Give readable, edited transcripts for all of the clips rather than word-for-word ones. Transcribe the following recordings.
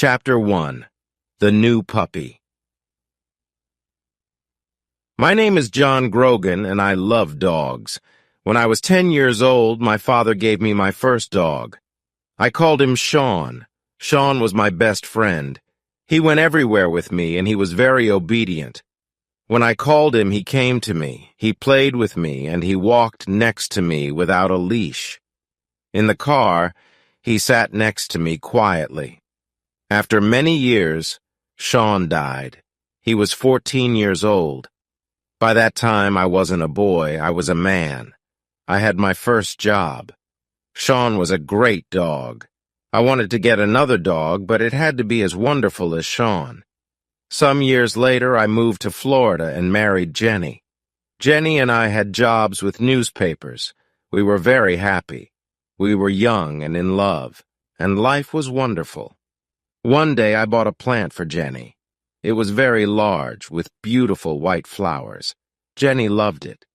Chapter 1. The New Puppy. My name is John Grogan, and I love dogs. When I was 10 years old, my father gave me my first dog. I called him Sean. Sean was my best friend. He went everywhere with me, and he was very obedient. When I called him, he came to me. He played with me, and he walked next to me without a leash. In the car, he sat next to me quietly. After many years, Sean died. He was 14 years old. By that time, I wasn't a boy, I was a man. I had my first job. Sean was a great dog. I wanted to get another dog, but it had to be as wonderful as Sean. Some years later, I moved to Florida and married Jenny. Jenny and I had jobs with newspapers. We were very happy. We were young and in love, and life was wonderful. One day I bought a plant for Jenny. It was very large, with beautiful white flowers. Jenny loved it.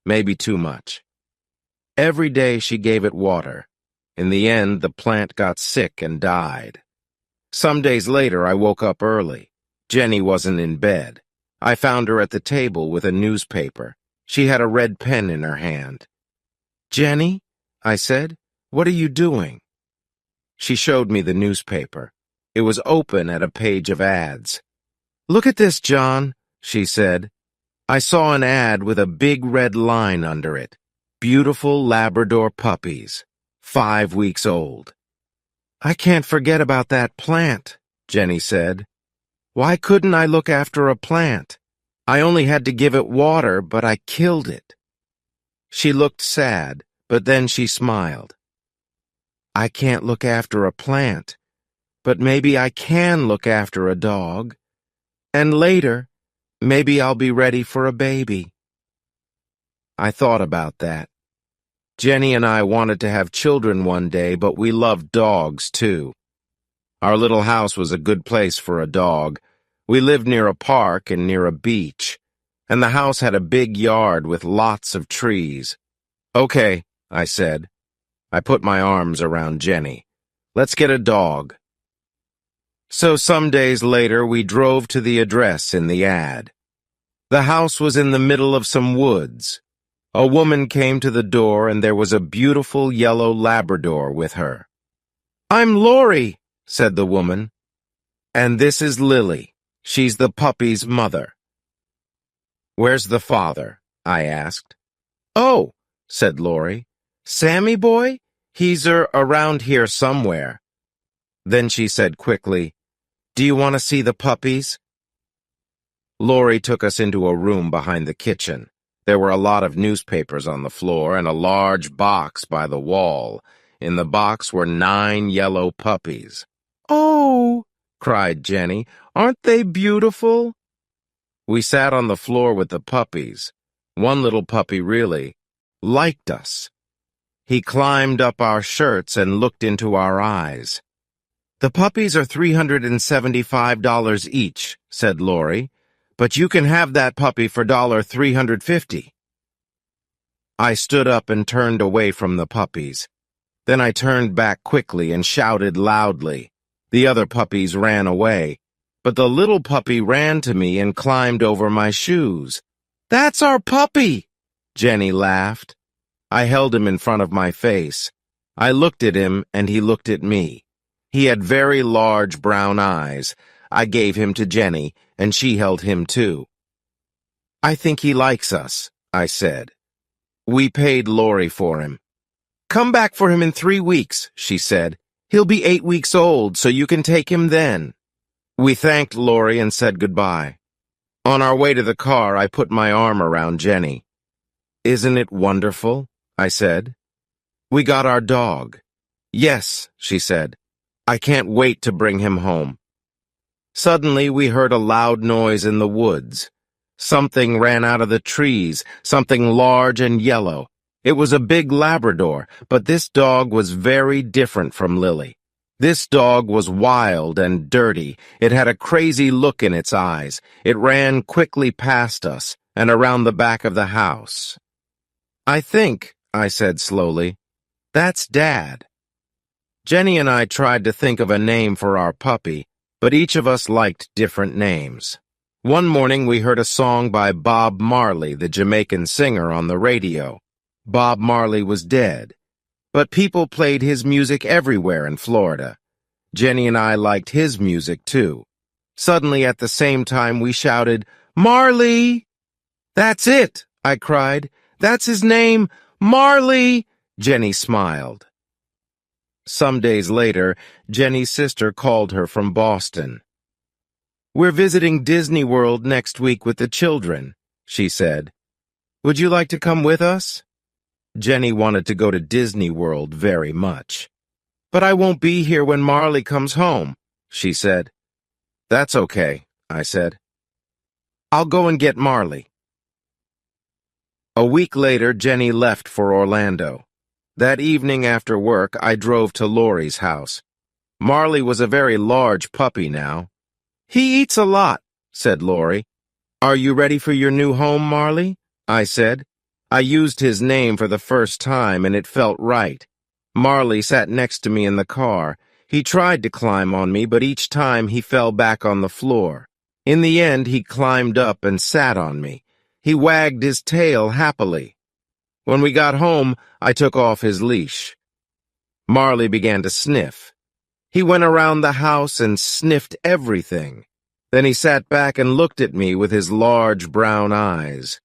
Maybe too much. Every day she gave it water. In the end, the plant got sick and died. Some days later, I woke up early. Jenny wasn't in bed. I found her at the table with a newspaper. She had a red pen in her hand. "Jenny," I said, "what are you doing?" She showed me the newspaper. It was open at a page of ads. "Look at this, John," she said. I saw an ad with a big red line under it. Beautiful Labrador puppies, 5 weeks old. "I can't forget about that plant," Jenny said. "Why couldn't I look after a plant? I only had to give it water, but I killed it." She looked sad, but then she smiled. "I can't look after a plant, but maybe I can look after a dog. And later, maybe I'll be ready for a baby." I thought about that. Jenny and I wanted to have children one day, but we loved dogs, too. Our little house was a good place for a dog. We lived near a park and near a beach, and the house had a big yard with lots of trees. "Okay," I said. I put my arms around Jenny. "Let's get a dog." So some days later, we drove to the address in the ad. The house was in the middle of some woods. A woman came to the door, and there was a beautiful yellow Labrador with her. "I'm Lori," said the woman. "And this is Lily. She's the puppy's mother." "Where's the father?" I asked. "Oh," said Lori. "Sammy boy? He's around here somewhere." Then she said quickly, "Do you want to see the puppies?" Lori took us into a room behind the kitchen. There were a lot of newspapers on the floor and a large box by the wall. In the box were 9 yellow puppies. "Oh," cried Jenny, "aren't they beautiful?" We sat on the floor with the puppies. One little puppy really liked us. He climbed up our shirts and looked into our eyes. "The puppies are $375 each," said Lori, "but you can have that puppy for $350. I stood up and turned away from the puppies. Then I turned back quickly and shouted loudly. The other puppies ran away, but the little puppy ran to me and climbed over my shoes. "That's our puppy!" Jenny laughed. I held him in front of my face. I looked at him, and he looked at me. He had very large brown eyes. I gave him to Jenny, and she held him too. "I think he likes us," I said. We paid Lori for him. "Come back for him in 3 weeks," she said. "He'll be 8 weeks old, so you can take him then." We thanked Lori and said goodbye. On our way to the car, I put my arm around Jenny. "Isn't it wonderful?" I said. "We got our dog." "Yes," she said. "I can't wait to bring him home." Suddenly, we heard a loud noise in the woods. Something ran out of the trees, something large and yellow. It was a big Labrador, but this dog was very different from Lily. This dog was wild and dirty. It had a crazy look in its eyes. It ran quickly past us and around the back of the house. "I think," I said slowly, "that's Dad." Jenny and I tried to think of a name for our puppy, but each of us liked different names. One morning we heard a song by Bob Marley, the Jamaican singer, on the radio. Bob Marley was dead, but people played his music everywhere in Florida. Jenny and I liked his music too. Suddenly, at the same time, we shouted, "Marley!" "That's it!" I cried. "That's his name! Marley!" Jenny smiled. Some days later, Jenny's sister called her from Boston. "We're visiting Disney World next week with the children," she said. "Would you like to come with us?" Jenny wanted to go to Disney World very much. "But I won't be here when Marley comes home," she said. "That's okay," I said. "I'll go and get Marley." A week later, Jenny left for Orlando. That evening after work, I drove to Lori's house. Marley was a very large puppy now. "He eats a lot," said Lori. "Are you ready for your new home, Marley?" I said. I used his name for the first time, and it felt right. Marley sat next to me in the car. He tried to climb on me, but each time he fell back on the floor. In the end, he climbed up and sat on me. He wagged his tail happily. When we got home, I took off his leash. Marley began to sniff. He went around the house and sniffed everything. Then he sat back and looked at me with his large brown eyes.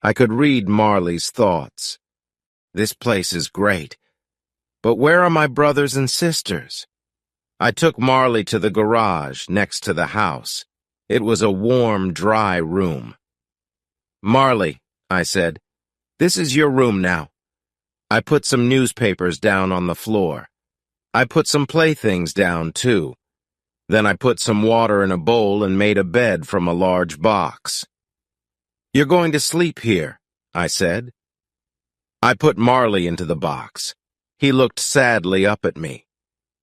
I could read Marley's thoughts. "This place is great. But where are my brothers and sisters?" I took Marley to the garage next to the house. It was a warm, dry room. "Marley," I said, "this is your room now." I put some newspapers down on the floor. I put some playthings down, too. Then I put some water in a bowl and made a bed from a large box. "You're going to sleep here," I said. I put Marley into the box. He looked sadly up at me.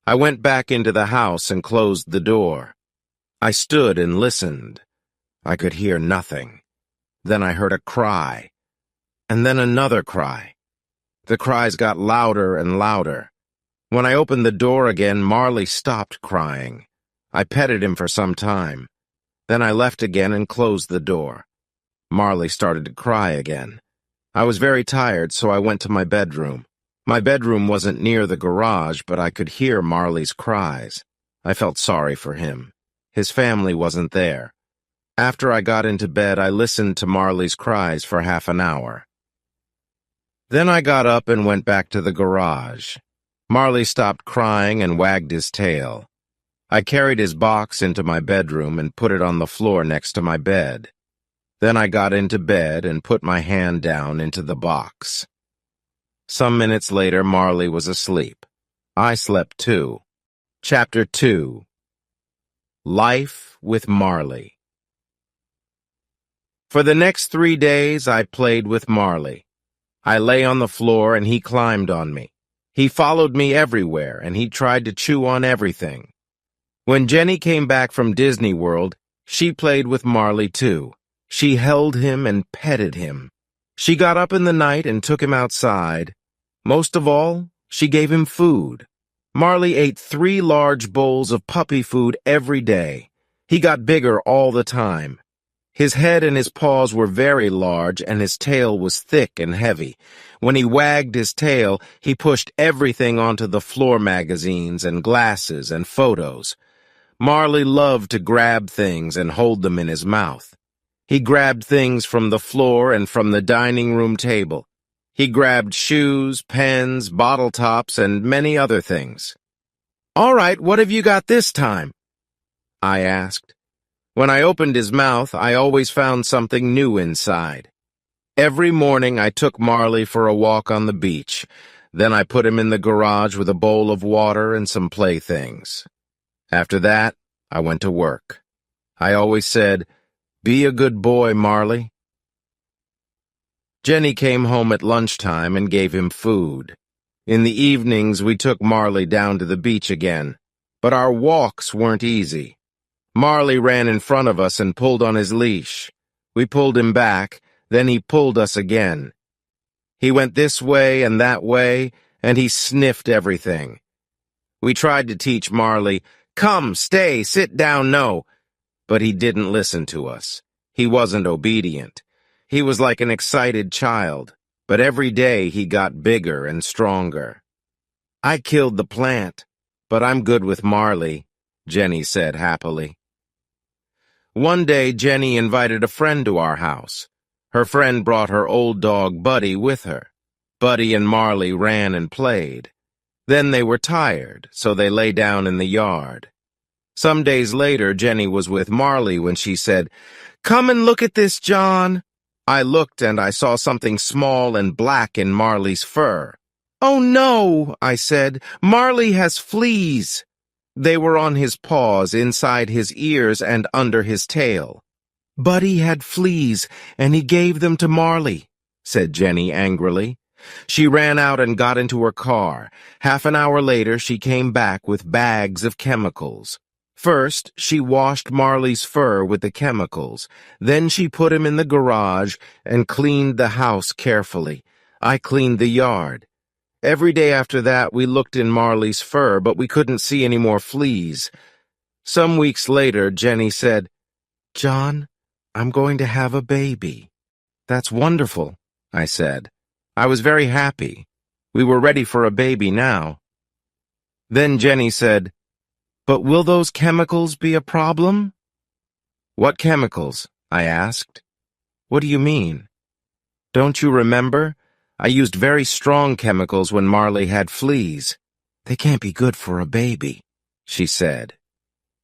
I went back into the house and closed the door. I stood and listened. I could hear nothing. Then I heard a cry, and then another cry. The cries got louder and louder. When I opened the door again, Marley stopped crying. I petted him for some time. Then I left again and closed the door. Marley started to cry again. I was very tired, so I went to my bedroom. My bedroom wasn't near the garage, but I could hear Marley's cries. I felt sorry for him. His family wasn't there. After I got into bed, I listened to Marley's cries for half an hour. Then I got up and went back to the garage. Marley stopped crying and wagged his tail. I carried his box into my bedroom and put it on the floor next to my bed. Then I got into bed and put my hand down into the box. Some minutes later, Marley was asleep. I slept too. Chapter 2. Life with Marley. For the next 3 days, I played with Marley. I lay on the floor and he climbed on me. He followed me everywhere and he tried to chew on everything. When Jenny came back from Disney World, she played with Marley too. She held him and petted him. She got up in the night and took him outside. Most of all, she gave him food. Marley ate 3 large bowls of puppy food every day. He got bigger all the time. His head and his paws were very large, and his tail was thick and heavy. When he wagged his tail, he pushed everything onto the floor, magazines and glasses and photos. Marley loved to grab things and hold them in his mouth. He grabbed things from the floor and from the dining room table. He grabbed shoes, pens, bottle tops, and many other things. "All right, what have you got this time?" I asked. When I opened his mouth, I always found something new inside. Every morning I took Marley for a walk on the beach. Then I put him in the garage with a bowl of water and some playthings. After that, I went to work. I always said, "Be a good boy, Marley." Jenny came home at lunchtime and gave him food. In the evenings, we took Marley down to the beach again, but our walks weren't easy. Marley ran in front of us and pulled on his leash. We pulled him back, then he pulled us again. He went this way and that way, and he sniffed everything. We tried to teach Marley, "Come, stay, sit down, no," but he didn't listen to us. He wasn't obedient. He was like an excited child, but every day he got bigger and stronger. "I killed the plant, but I'm good with Marley," Jenny said happily. One day, Jenny invited a friend to our house. Her friend brought her old dog, Buddy, with her. Buddy and Marley ran and played. Then they were tired, so they lay down in the yard. Some days later, Jenny was with Marley when she said, "Come and look at this, John." I looked and I saw something small and black in Marley's fur. "Oh no," I said, "Marley has fleas." They were on his paws, inside his ears, and under his tail. "Buddy had fleas, and he gave them to Marley," said Jenny angrily. She ran out and got into her car. Half an hour later, she came back with bags of chemicals. First, she washed Marley's fur with the chemicals. Then she put him in the garage and cleaned the house carefully. I cleaned the yard. Every day after that, we looked in Marley's fur, but we couldn't see any more fleas. Some weeks later, Jenny said, "John, I'm going to have a baby." "That's wonderful," I said. I was very happy. We were ready for a baby now. Then Jenny said, "But will those chemicals be a problem?" "What chemicals?" I asked. "What do you mean?" "Don't you remember? I used very strong chemicals when Marley had fleas." "They can't be good for a baby," she said.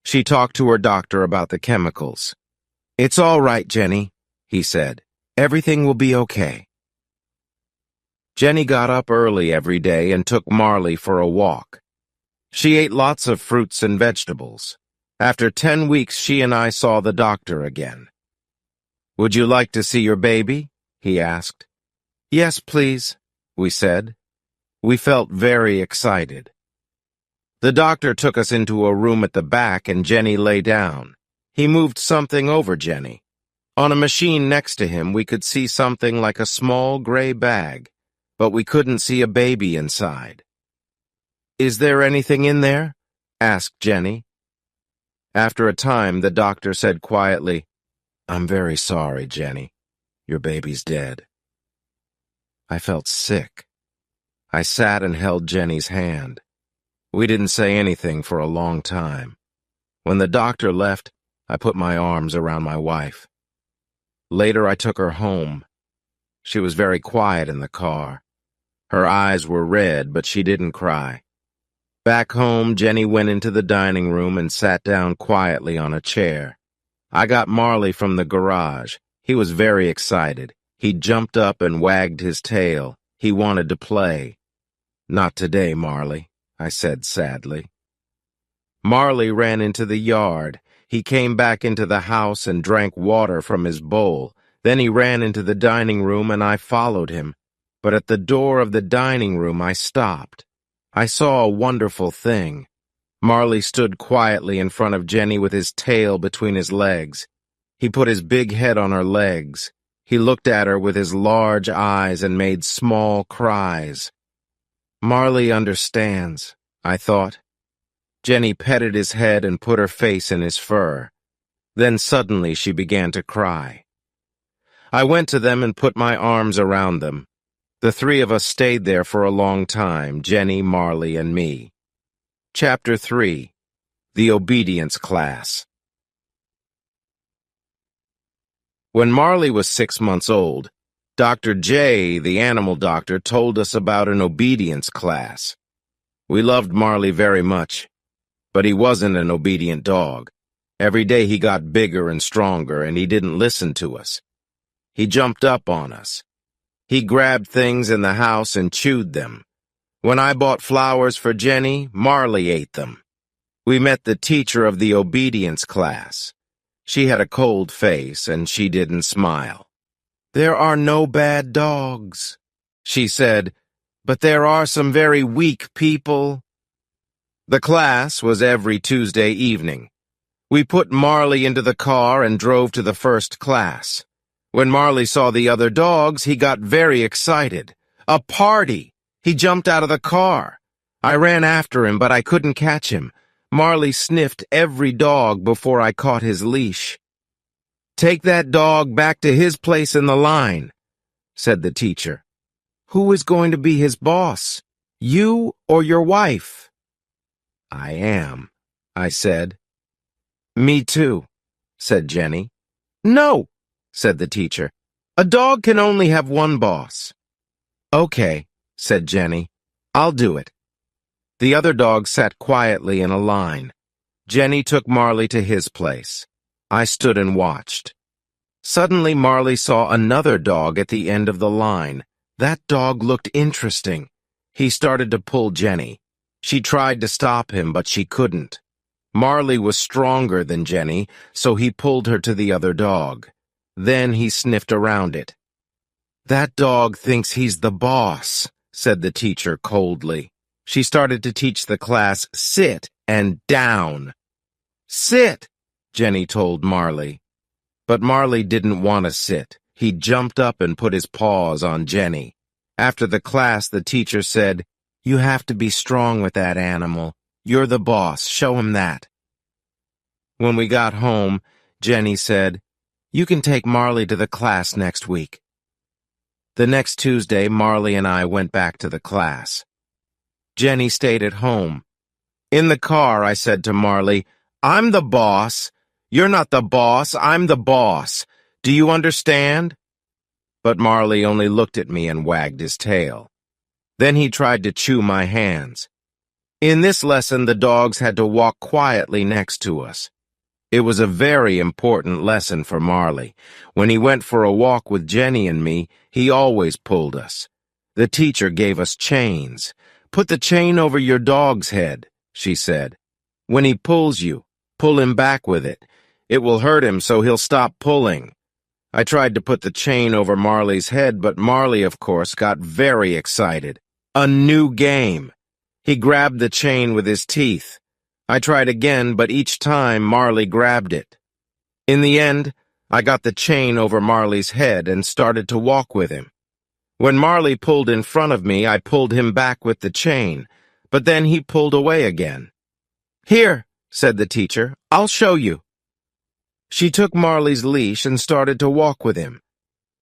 She talked to her doctor about the chemicals. "It's all right, Jenny," he said. "Everything will be okay." Jenny got up early every day and took Marley for a walk. She ate lots of fruits and vegetables. After 10 weeks, she and I saw the doctor again. "Would you like to see your baby?" he asked. "Yes, please," we said. We felt very excited. The doctor took us into a room at the back and Jenny lay down. He moved something over Jenny. On a machine next to him, we could see something like a small gray bag, but we couldn't see a baby inside. "Is there anything in there?" asked Jenny. After a time, the doctor said quietly, "I'm very sorry, Jenny. Your baby's dead." I felt sick. I sat and held Jenny's hand. We didn't say anything for a long time. When the doctor left, I put my arms around my wife. Later, I took her home. She was very quiet in the car. Her eyes were red, but she didn't cry. Back home, Jenny went into the dining room and sat down quietly on a chair. I got Marley from the garage. He was very excited. He jumped up and wagged his tail. He wanted to play. "Not today, Marley," I said sadly. Marley ran into the yard. He came back into the house and drank water from his bowl. Then he ran into the dining room and I followed him. But at the door of the dining room, I stopped. I saw a wonderful thing. Marley stood quietly in front of Jenny with his tail between his legs. He put his big head on her legs. He looked at her with his large eyes and made small cries. Marley understands, I thought. Jenny petted his head and put her face in his fur. Then suddenly she began to cry. I went to them and put my arms around them. The three of us stayed there for a long time, Jenny, Marley, and me. Chapter 3. The Obedience Class. When Marley was 6 months old, Dr. J, the animal doctor, told us about an obedience class. We loved Marley very much, but he wasn't an obedient dog. Every day he got bigger and stronger, and he didn't listen to us. He jumped up on us. He grabbed things in the house and chewed them. When I bought flowers for Jenny, Marley ate them. We met the teacher of the obedience class. She had a cold face, and she didn't smile. "There are no bad dogs," she said, "but there are some very weak people." The class was every Tuesday evening. We put Marley into the car and drove to the first class. When Marley saw the other dogs, he got very excited. A party! He jumped out of the car. I ran after him, but I couldn't catch him. Marley sniffed every dog before I caught his leash. "Take that dog back to his place in the line," said the teacher. "Who is going to be his boss, you or your wife?" "I am," I said. "Me too," said Jenny. "No," said the teacher. "A dog can only have one boss." "Okay," said Jenny. "I'll do it." The other dogs sat quietly in a line. Jenny took Marley to his place. I stood and watched. Suddenly Marley saw another dog at the end of the line. That dog looked interesting. He started to pull Jenny. She tried to stop him, but she couldn't. Marley was stronger than Jenny, so he pulled her to the other dog. Then he sniffed around it. "That dog thinks he's the boss," said the teacher coldly. She started to teach the class sit and down. "Sit," Jenny told Marley. But Marley didn't want to sit. He jumped up and put his paws on Jenny. After the class, the teacher said, "You have to be strong with that animal. You're the boss. Show him that." When we got home, Jenny said, "You can take Marley to the class next week." The next Tuesday, Marley and I went back to the class. Jenny stayed at home. In the car, I said to Marley, "I'm the boss. You're not the boss. I'm the boss. Do you understand?" But Marley only looked at me and wagged his tail. Then he tried to chew my hands. In this lesson, the dogs had to walk quietly next to us. It was a very important lesson for Marley. When he went for a walk with Jenny and me, he always pulled us. The teacher gave us chains. "Put the chain over your dog's head," she said. "When he pulls you, pull him back with it. It will hurt him, so he'll stop pulling." I tried to put the chain over Marley's head, but Marley, of course, got very excited. A new game. He grabbed the chain with his teeth. I tried again, but each time Marley grabbed it. In the end, I got the chain over Marley's head and started to walk with him. When Marley pulled in front of me, I pulled him back with the chain, but then he pulled away again. "Here," said the teacher, "I'll show you." She took Marley's leash and started to walk with him.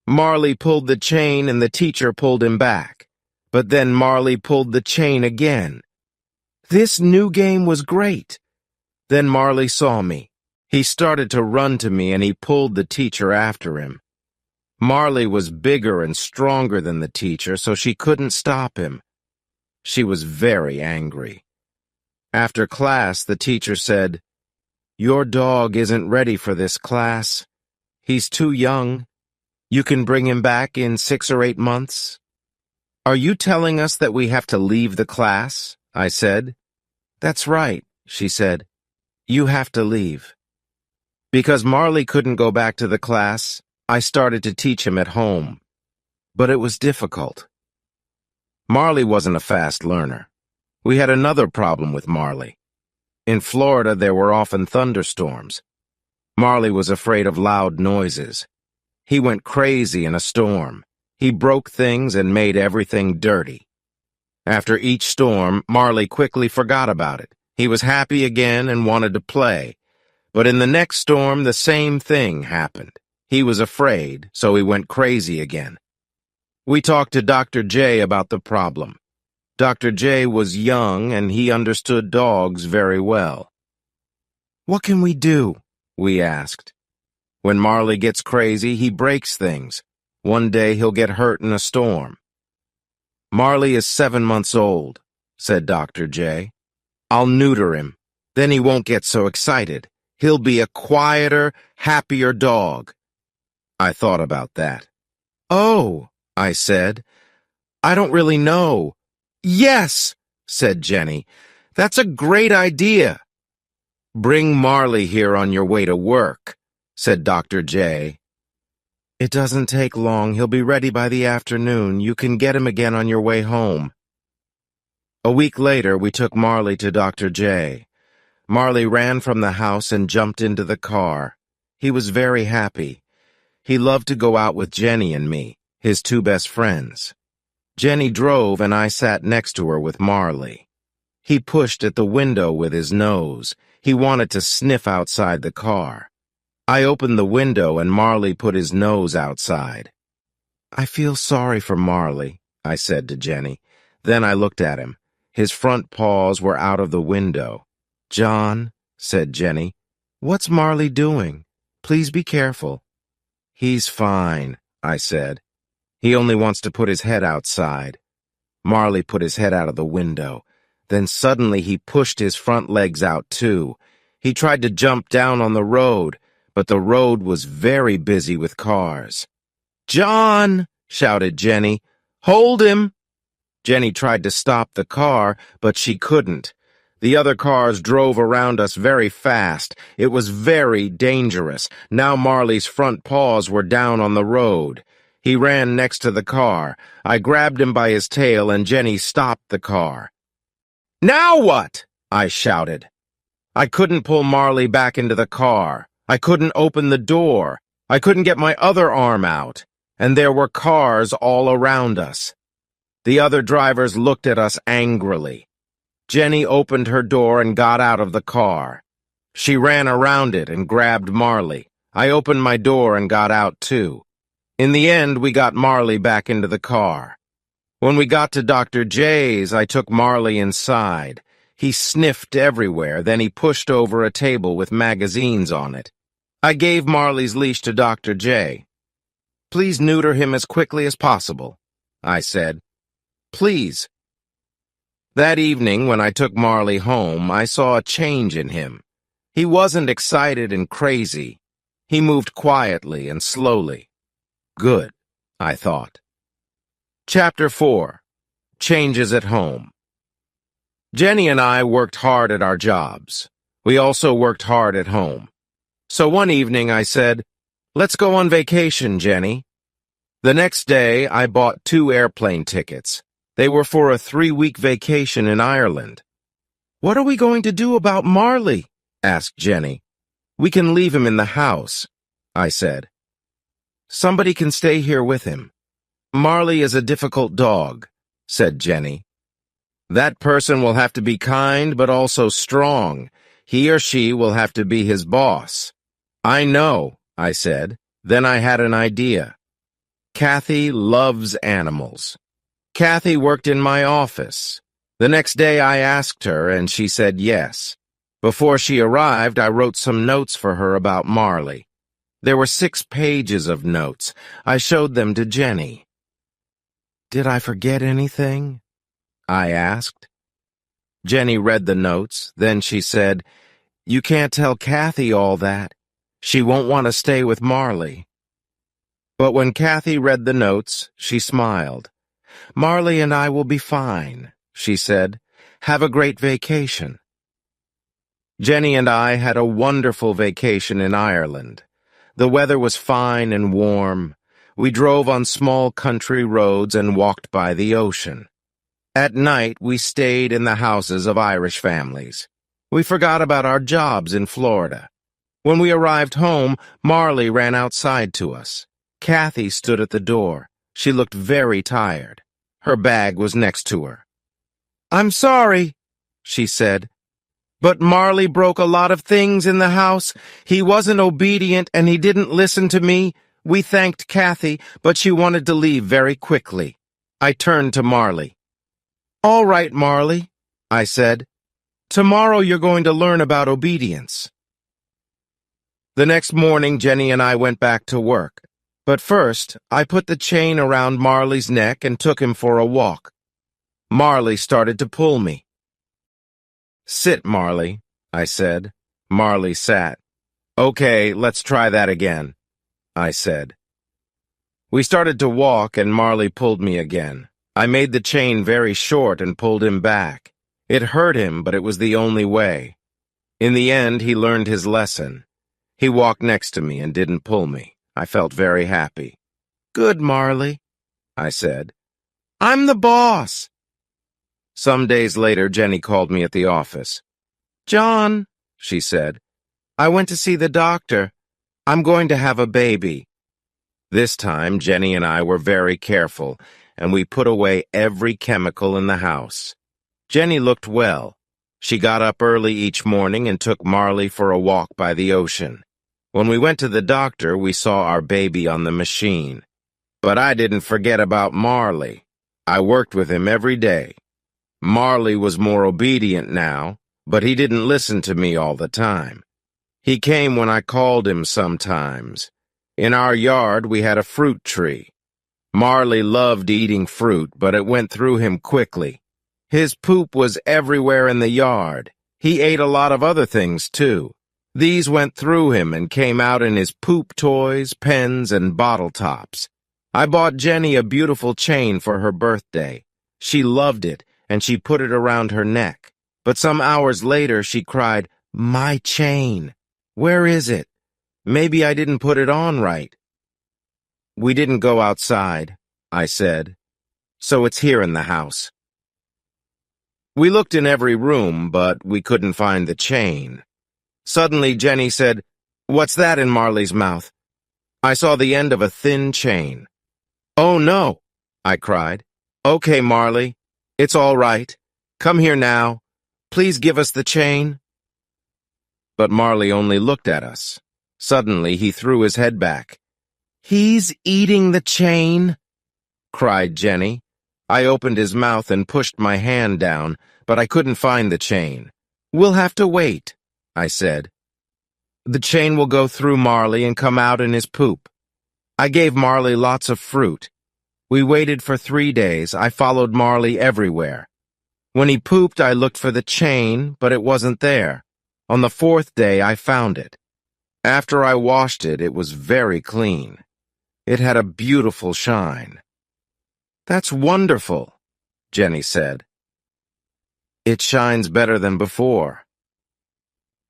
Marley pulled the chain and the teacher pulled him back. But then Marley pulled the chain again. This new game was great. Then Marley saw me. He started to run to me and he pulled the teacher after him. Marley was bigger and stronger than the teacher, so she couldn't stop him. She was very angry. After class, the teacher said, "Your dog isn't ready for this class. He's too young. You can bring him back in 6 or 8 months." "Are you telling us that we have to leave the class?" I said. "That's right," she said. "You have to leave." Because Marley couldn't go back to the class, I started to teach him at home. But it was difficult. Marley wasn't a fast learner. We had another problem with Marley. In Florida, there were often thunderstorms. Marley was afraid of loud noises. He went crazy in a storm. He broke things and made everything dirty. After each storm, Marley quickly forgot about it. He was happy again and wanted to play. But in the next storm, the same thing happened. He was afraid, so he went crazy again. We talked to Dr. J about the problem. Dr. J was young and he understood dogs very well. "What can we do?" we asked. "When Marley gets crazy, he breaks things. One day he'll get hurt in a storm." "Marley is 7 months old," said Dr. J. "I'll neuter him. Then he won't get so excited. He'll be a quieter, happier dog." I thought about that. "Oh," I said, "I don't really know." "Yes," said Jenny, "that's a great idea." "Bring Marley here on your way to work," said Dr. J. "It doesn't take long. He'll be ready by the afternoon. You can get him again on your way home." A week later, we took Marley to Dr. J. Marley ran from the house and jumped into the car. He was very happy. He loved to go out with Jenny and me, his 2 best friends. Jenny drove and I sat next to her with Marley. He pushed at the window with his nose. He wanted to sniff outside the car. I opened the window and Marley put his nose outside. "I feel sorry for Marley," I said to Jenny. Then I looked at him. His front paws were out of the window. "John," said Jenny, "what's Marley doing? Please be careful." "He's fine," I said. "He only wants to put his head outside." Marley put his head out of the window. Then suddenly he pushed his front legs out too. He tried to jump down on the road, but the road was very busy with cars. "John!" shouted Jenny. "Hold him!" Jenny tried to stop the car, but she couldn't. The other cars drove around us very fast. It was very dangerous. Now Marley's front paws were down on the road. He ran next to the car. I grabbed him by his tail and Jenny stopped the car. "Now what?" I shouted. I couldn't pull Marley back into the car. I couldn't open the door. I couldn't get my other arm out. And there were cars all around us. The other drivers looked at us angrily. Jenny opened her door and got out of the car. She ran around it and grabbed Marley. I opened my door and got out too. In the end, we got Marley back into the car. When we got to Dr. J's, I took Marley inside. He sniffed everywhere, then he pushed over a table with magazines on it. I gave Marley's leash to Dr. J. "Please neuter him as quickly as possible," I said. "Please." That evening, when I took Marley home, I saw a change in him. He wasn't excited and crazy. He moved quietly and slowly. Good, I thought. Chapter 4. Changes at Home. Jenny and I worked hard at our jobs. We also worked hard at home. So one evening I said, "Let's go on vacation, Jenny." The next day I bought 2 airplane tickets. They were for a 3-week vacation in Ireland. "What are we going to do about Marley?" asked Jenny. "We can leave him in the house," I said. "Somebody can stay here with him." "Marley is a difficult dog," said Jenny. "That person will have to be kind but also strong. He or she will have to be his boss." "I know," I said. Then I had an idea. Kathy loves animals. Kathy worked in my office. The next day I asked her, and she said yes. Before she arrived, I wrote some notes for her about Marley. There were 6 pages of notes. I showed them to Jenny. "Did I forget anything?" I asked. Jenny read the notes. Then she said, "You can't tell Kathy all that. She won't want to stay with Marley." But when Kathy read the notes, she smiled. "Marley and I will be fine," she said. "Have a great vacation." Jenny and I had a wonderful vacation in Ireland. The weather was fine and warm. We drove on small country roads and walked by the ocean. At night, we stayed in the houses of Irish families. We forgot about our jobs in Florida. When we arrived home, Marley ran outside to us. Kathy stood at the door. She looked very tired. Her bag was next to her. "I'm sorry," she said, "but Marley broke a lot of things in the house. He wasn't obedient and he didn't listen to me. We thanked Kathy, but she wanted to leave very quickly." I turned to Marley. "All right, Marley," I said. "Tomorrow you're going to learn about obedience." The next morning, Jenny and I went back to work. But first, I put the chain around Marley's neck and took him for a walk. Marley started to pull me. "Sit, Marley," I said. Marley sat. "Okay, let's try that again," I said. We started to walk and Marley pulled me again. I made the chain very short and pulled him back. It hurt him, but it was the only way. In the end, he learned his lesson. He walked next to me and didn't pull me. I felt very happy. "Good, Marley," I said. "I'm the boss." Some days later, Jenny called me at the office. "John," she said, "I went to see the doctor. I'm going to have a baby." This time, Jenny and I were very careful, and we put away every chemical in the house. Jenny looked well. She got up early each morning and took Marley for a walk by the ocean. When we went to the doctor, we saw our baby on the machine. But I didn't forget about Marley. I worked with him every day. Marley was more obedient now, but he didn't listen to me all the time. He came when I called him sometimes. In our yard, we had a fruit tree. Marley loved eating fruit, but it went through him quickly. His poop was everywhere in the yard. He ate a lot of other things, too. These went through him and came out in his poop toys, pens, and bottle tops. I bought Jenny a beautiful chain for her birthday. She loved it, and she put it around her neck. But some hours later, she cried, "My chain! Where is it? Maybe I didn't put it on right." "We didn't go outside," I said, "so it's here in the house." We looked in every room, but we couldn't find the chain. Suddenly, Jenny said, "What's that in Marley's mouth?" I saw the end of a thin chain. "Oh, no," I cried. "Okay, Marley, it's all right. Come here now. Please give us the chain." But Marley only looked at us. Suddenly, he threw his head back. "He's eating the chain," cried Jenny. I opened his mouth and pushed my hand down, but I couldn't find the chain. "We'll have to wait," I said. "The chain will go through Marley and come out in his poop." I gave Marley lots of fruit. We waited for 3 days. I followed Marley everywhere. When he pooped, I looked for the chain, but it wasn't there. On the 4th day, I found it. After I washed it, it was very clean. It had a beautiful shine. "That's wonderful," Jenny said. "It shines better than before."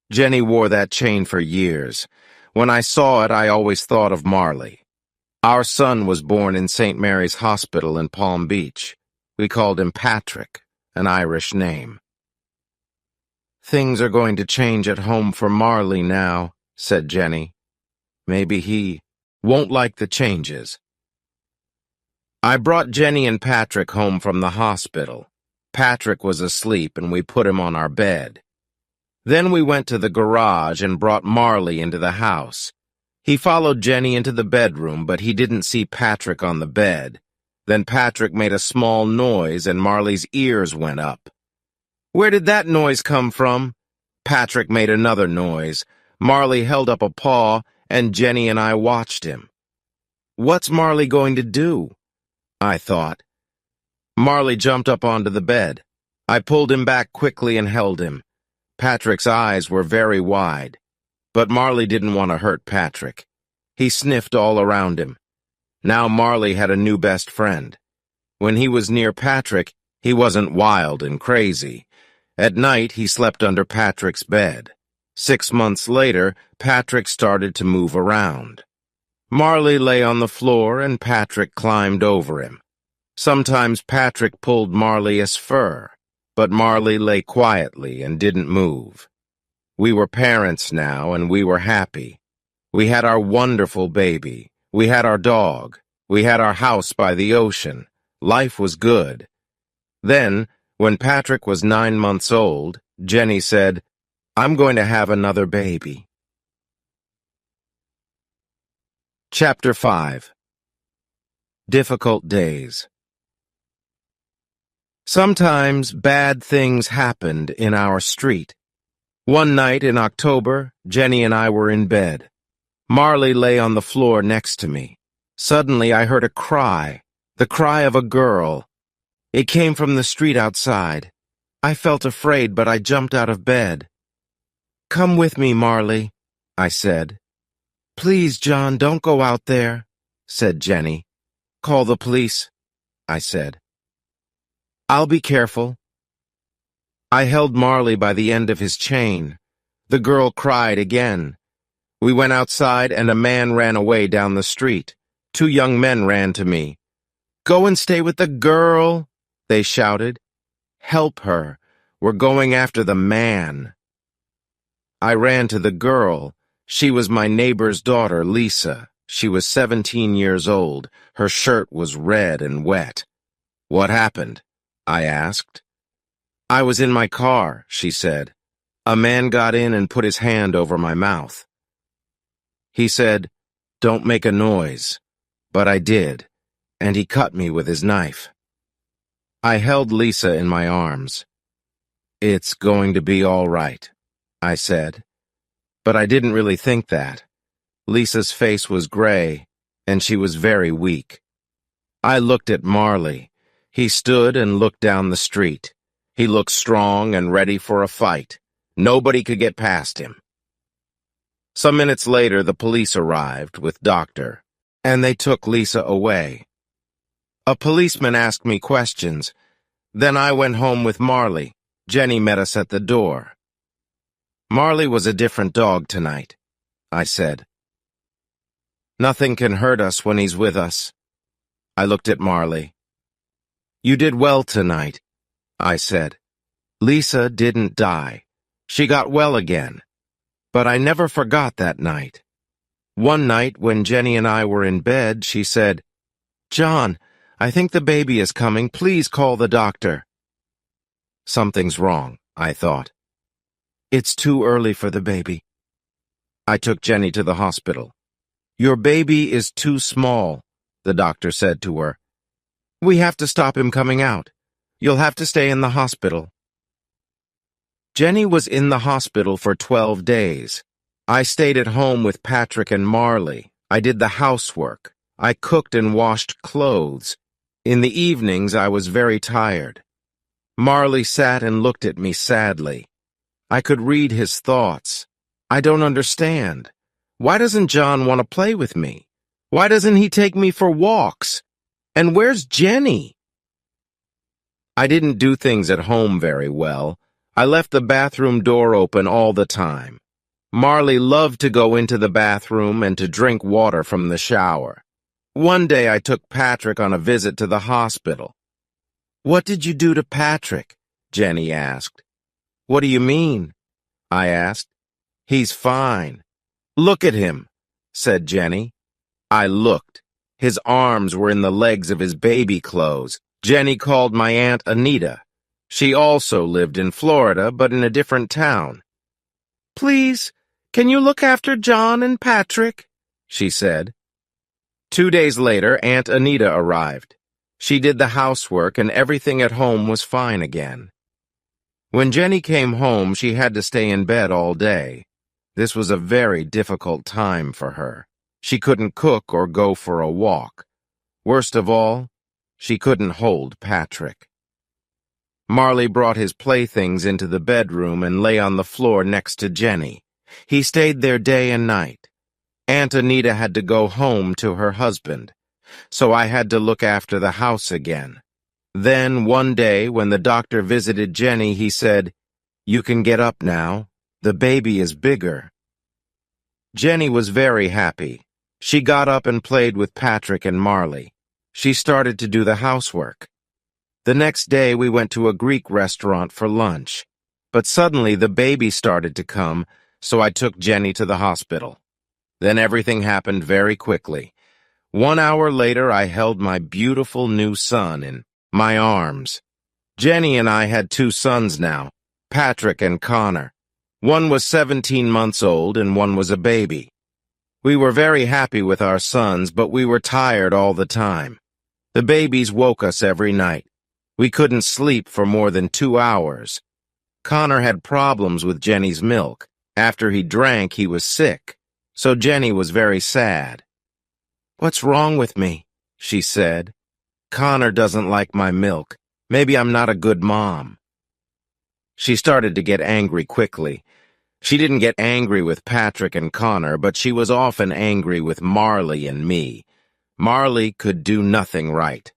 Jenny wore that chain for years. When I saw it, I always thought of Marley. Our son was born in St. Mary's Hospital in Palm Beach. We called him Patrick, an Irish name. "Things are going to change at home for Marley now," said Jenny. "Maybe he won't like the changes." I brought Jenny and Patrick home from the hospital. Patrick was asleep, and we put him on our bed. Then we went to the garage and brought Marley into the house. He followed Jenny into the bedroom, but he didn't see Patrick on the bed. Then Patrick made a small noise, and Marley's ears went up. "Where did that noise come from?" Patrick made another noise. Marley held up a paw, and Jenny and I watched him. "What's Marley going to do?" I thought. Marley jumped up onto the bed. I pulled him back quickly and held him. Patrick's eyes were very wide. But Marley didn't want to hurt Patrick. He sniffed all around him. Now Marley had a new best friend. When he was near Patrick, he wasn't wild and crazy. At night, he slept under Patrick's bed. 6 months later, Patrick started to move around. Marley lay on the floor, and Patrick climbed over him. Sometimes Patrick pulled Marley's fur, but Marley lay quietly and didn't move. We were parents now, and we were happy. We had our wonderful baby. We had our dog. We had our house by the ocean. Life was good. Then, when Patrick was 9 months old, Jenny said, "I'm going to have another baby." Chapter 5. Difficult Days. Sometimes bad things happened in our street. One night in October, Jenny and I were in bed. Marley lay on the floor next to me. Suddenly I heard a cry, the cry of a girl. It came from the street outside. I felt afraid, but I jumped out of bed. "Come with me, Marley," I said. "Please, John, don't go out there," said Jenny. "Call the police," I said. "I'll be careful." I held Marley by the end of his chain. The girl cried again. We went outside, and a man ran away down the street. 2 young men ran to me. "Go and stay with the girl," they shouted. "Help her. We're going after the man." I ran to the girl. She was my neighbor's daughter, Lisa. She was 17 years old. Her shirt was red and wet. "What happened?" I asked. I was in my car, she said. A man got in and put his hand over my mouth. He said, "Don't make a noise." But I did, and he cut me with his knife. I held Lisa in my arms. "It's going to be all right," I said. But I didn't really think that. Lisa's face was gray, and she was very weak. I looked at Marley. He stood and looked down the street. He looked strong and ready for a fight. Nobody could get past him. Some minutes later, the police arrived with Doctor, and they took Lisa away. A policeman asked me questions. Then I went home with Marley. Jenny met us at the door. "Marley was a different dog tonight," I said. "Nothing can hurt us when he's with us." I looked at Marley. "You did well tonight," I said. "Lisa didn't die. She got well again. But I never forgot that night. One night when Jenny and I were in bed, she said, 'John, I think the baby is coming. Please call the doctor.' Something's wrong, I thought. It's too early for the baby. I took Jenny to the hospital. 'Your baby is too small,' the doctor said to her. 'We have to stop him coming out. You'll have to stay in the hospital.' Jenny was in the hospital for 12 days. I stayed at home with Patrick and Marley. I did the housework. I cooked and washed clothes. In the evenings, I was very tired. Marley sat and looked at me sadly. I could read his thoughts. I don't understand. Why doesn't John want to play with me? Why doesn't he take me for walks? And where's Jenny? I didn't do things at home very well. I left the bathroom door open all the time. Marley loved to go into the bathroom and to drink water from the shower. One day I took Patrick on a visit to the hospital. "What did you do to Patrick?" Jenny asked. "What do you mean?" I asked. "He's fine." "Look at him," said Jenny. I looked. His arms were in the legs of his baby clothes. Jenny called my Aunt Anita. She also lived in Florida, but in a different town. "Please, can you look after John and Patrick?" she said. 2 days later, Aunt Anita arrived. She did the housework, and everything at home was fine again. When Jenny came home, she had to stay in bed all day. This was a very difficult time for her. She couldn't cook or go for a walk. Worst of all, she couldn't hold Patrick. Marley brought his playthings into the bedroom and lay on the floor next to Jenny. He stayed there day and night. Aunt Anita had to go home to her husband, so I had to look after the house again. Then, one day, when the doctor visited Jenny, he said, "You can get up now. The baby is bigger." Jenny was very happy. She got up and played with Patrick and Marley. She started to do the housework. The next day, we went to a Greek restaurant for lunch. But suddenly, the baby started to come, so I took Jenny to the hospital. Then everything happened very quickly. 1 hour later, I held my beautiful new son in my arms. Jenny and I had 2 sons now, Patrick and Connor. One was 17 months old and one was a baby. We were very happy with our sons, but we were tired all the time. The babies woke us every night. We couldn't sleep for more than 2 hours. Connor had problems with Jenny's milk. After he drank, he was sick, so Jenny was very sad. "What's wrong with me?" she said. "Connor doesn't like my milk. Maybe I'm not a good mom." She started to get angry quickly. She didn't get angry with Patrick and Connor, but she was often angry with Marley and me. Marley could do nothing right.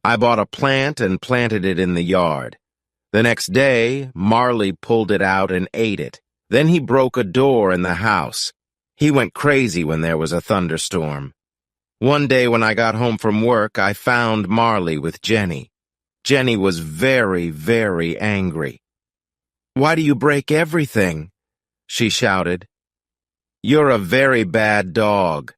I bought a plant and planted it in the yard. The next day, Marley pulled it out and ate it. Then he broke a door in the house. He went crazy when there was a thunderstorm. One day when I got home from work, I found Marley with Jenny. Jenny was very, very angry. "Why do you break everything?" she shouted. "You're a very bad dog."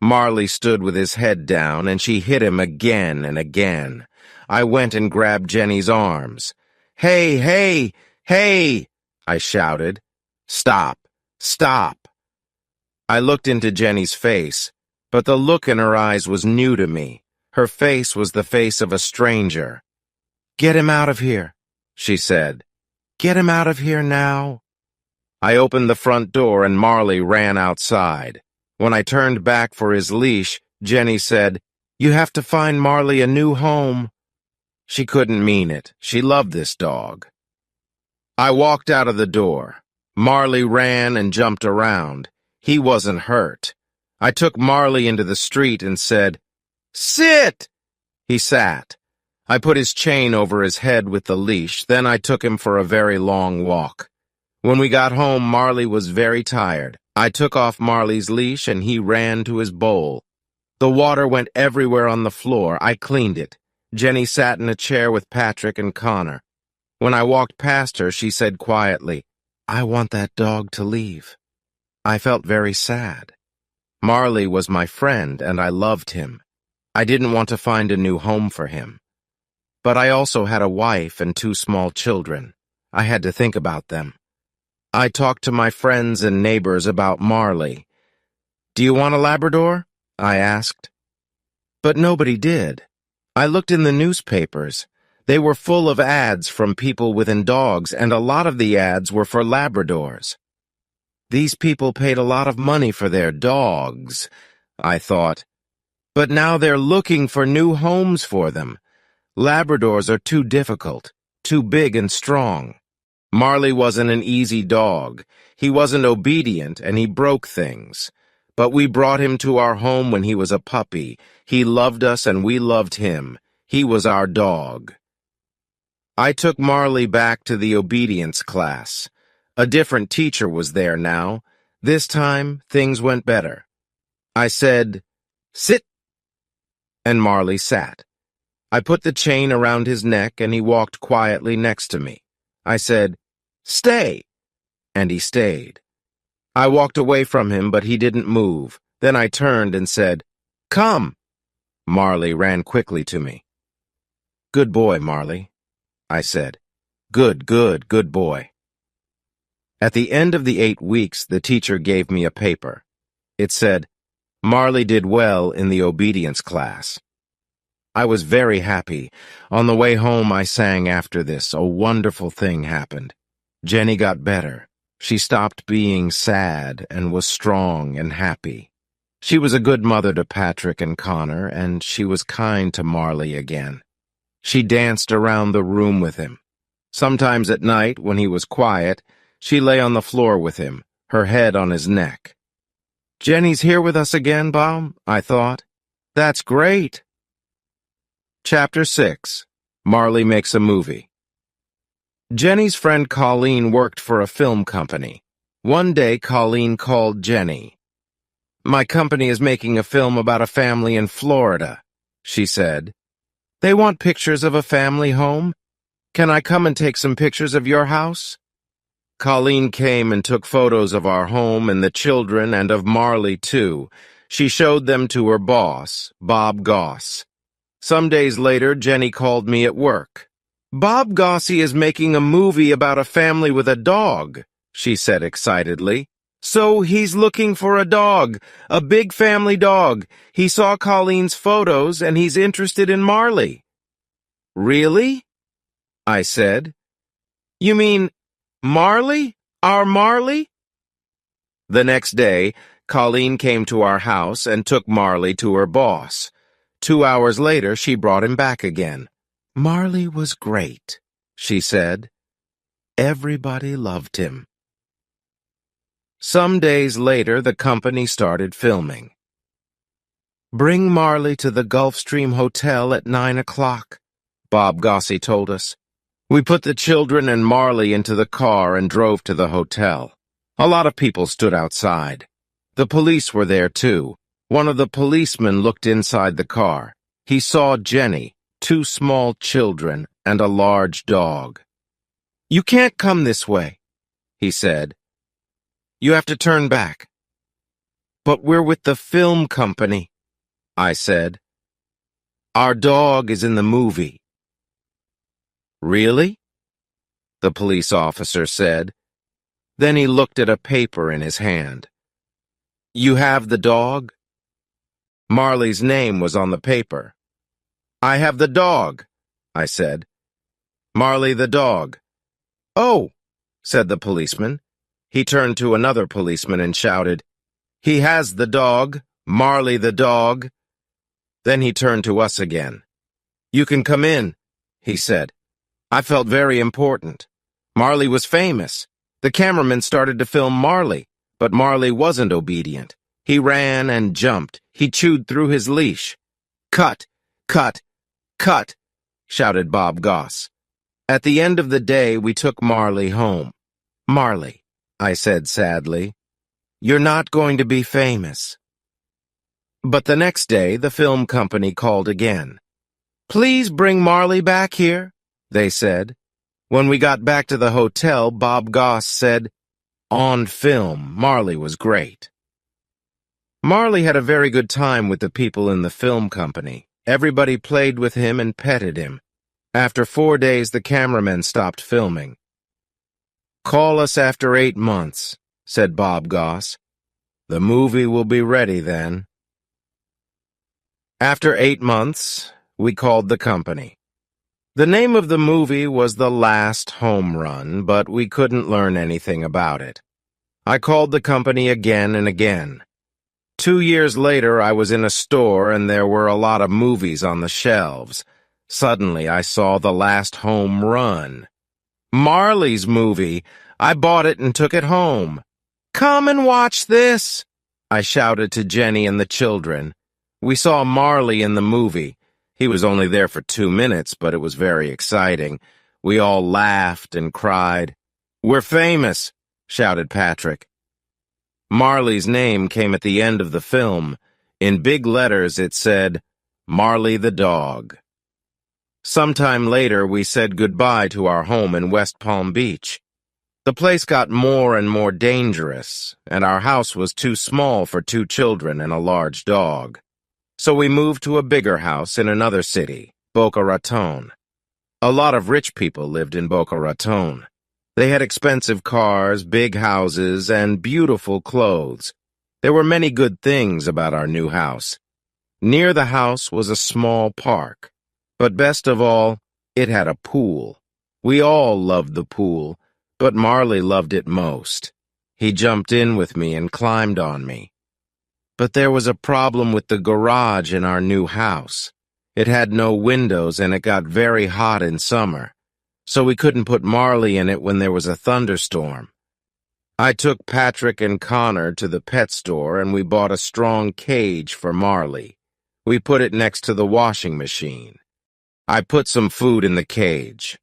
Marley stood with his head down, and she hit him again and again. I went and grabbed Jenny's arms. "Hey, hey, hey!" I shouted. "Stop! Stop!" I looked into Jenny's face, but the look in her eyes was new to me. Her face was the face of a stranger. "Get him out of here," she said. "Get him out of here now." I opened the front door and Marley ran outside. When I turned back for his leash, Jenny said, "You have to find Marley a new home." She couldn't mean it. She loved this dog. I walked out of the door. Marley ran and jumped around. He wasn't hurt. I took Marley into the street and said, "Sit!" He sat. I put his chain over his head with the leash, then I took him for a very long walk. When we got home, Marley was very tired. I took off Marley's leash and he ran to his bowl. The water went everywhere on the floor. I cleaned it. Jenny sat in a chair with Patrick and Connor. When I walked past her, she said quietly, "I want that dog to leave." I felt very sad. Marley was my friend and I loved him. I didn't want to find a new home for him. But I also had a wife and 2 small children. I had to think about them. I talked to my friends and neighbors about Marley. "Do you want a Labrador?" I asked. But nobody did. I looked in the newspapers. They were full of ads from people with dogs, and a lot of the ads were for Labradors. These people paid a lot of money for their dogs, I thought. But now they're looking for new homes for them. Labradors are too difficult, too big and strong. Marley wasn't an easy dog. He wasn't obedient, and he broke things. But we brought him to our home when he was a puppy. He loved us and we loved him. He was our dog. I took Marley back to the obedience class. A different teacher was there now. This time, things went better. I said, "Sit!" and Marley sat. I put the chain around his neck and he walked quietly next to me. I said, "Stay!" and he stayed. I walked away from him, but he didn't move. Then I turned and said, "Come!" Marley ran quickly to me. "Good boy, Marley," I said. Good boy." At the end of the 8 weeks, the teacher gave me a paper. It said, "Marley did well in the obedience class." I was very happy. On the way home, I sang after this. A wonderful thing happened. Jenny got better. She stopped being sad and was strong and happy. She was a good mother to Patrick and Connor, and she was kind to Marley again. She danced around the room with him. Sometimes at night, when he was quiet, she lay on the floor with him, her head on his neck. "Jenny's here with us again, Bob," I thought. "That's great." Chapter 6. Marley Makes a Movie. Jenny's friend Colleen worked for a film company. One day, Colleen called Jenny. "My company is making a film about a family in Florida," she said. "They want pictures of a family home. Can I come and take some pictures of your house?" Colleen came and took photos of our home and the children and of Marley, too. She showed them to her boss, Bob Goss. Some days later, Jenny called me at work. "Bob Gossie is making a movie about a family with a dog," she said excitedly. "So he's looking for a dog, a big family dog. He saw Colleen's photos and he's interested in Marley." "Really?" I said. "You mean Marley? Our Marley?" The next day, Colleen came to our house and took Marley to her boss. 2 hours later, she brought him back again. "Marley was great," she said. "Everybody loved him." Some days later, the company started filming. "Bring Marley to the Gulfstream Hotel at 9 o'clock, Bob Gossie told us. We put the children and Marley into the car and drove to the hotel. A lot of people stood outside. The police were there, too. One of the policemen looked inside the car. He saw Jenny, 2 small children, and a large dog. "You can't come this way," he said. "You have to turn back." "But we're with the film company," I said. "Our dog is in the movie." "Really?" the police officer said. Then he looked at a paper in his hand. You have the dog? Marley's name was on the paper. I have the dog, I said. Marley the dog. Oh, said the policeman. He turned to another policeman and shouted, He has the dog, Marley the dog. Then he turned to us again. You can come in, he said. I felt very important. Marley was famous. The cameraman started to film Marley, but Marley wasn't obedient. He ran and jumped. He chewed through his leash. Cut, cut, cut, shouted Bob Goss. At the end of the day, we took Marley home. Marley, I said sadly, you're not going to be famous. But the next day, the film company called again. Please bring Marley back here, they said. When we got back to the hotel, Bob Goss said, On film, Marley was great. Marley had a very good time with the people in the film company. Everybody played with him and petted him. After 4 days, the cameramen stopped filming. Call us after 8 months, said Bob Goss. The movie will be ready then. After 8 months, we called the company. The name of the movie was The Last Home Run, but we couldn't learn anything about it. I called the company again and again. 2 years later, I was in a store and there were a lot of movies on the shelves. Suddenly, I saw The Last Home Run. Marley's movie. I bought it and took it home. Come and watch this, I shouted to Jenny and the children. We saw Marley in the movie. He was only there for 2 minutes, but it was very exciting. We all laughed and cried. We're famous, shouted Patrick. Marley's name came at the end of the film. In big letters it said, Marley the dog. Sometime later we said goodbye to our home in West Palm Beach. The place got more and more dangerous, and our house was too small for 2 children and a large dog. So we moved to a bigger house in another city, Boca Raton. A lot of rich people lived in Boca Raton. They had expensive cars, big houses, and beautiful clothes. There were many good things about our new house. Near the house was a small park. But best of all, it had a pool. We all loved the pool, but Marley loved it most. He jumped in with me and climbed on me. But there was a problem with the garage in our new house. It had no windows and it got very hot in summer, so we couldn't put Marley in it when there was a thunderstorm. I took Patrick and Connor to the pet store and we bought a strong cage for Marley. We put it next to the washing machine. I put some food in the cage.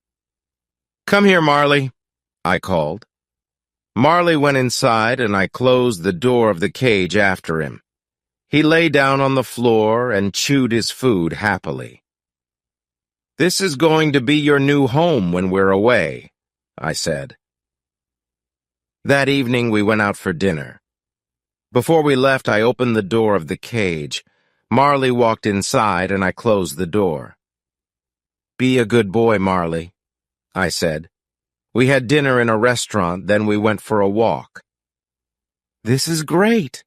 Come here, Marley, I called. Marley went inside and I closed the door of the cage after him. He lay down on the floor and chewed his food happily. This is going to be your new home when we're away, I said. That evening we went out for dinner. Before we left, I opened the door of the cage. Marley walked inside and I closed the door. Be a good boy, Marley, I said. We had dinner in a restaurant, then we went for a walk. This is great,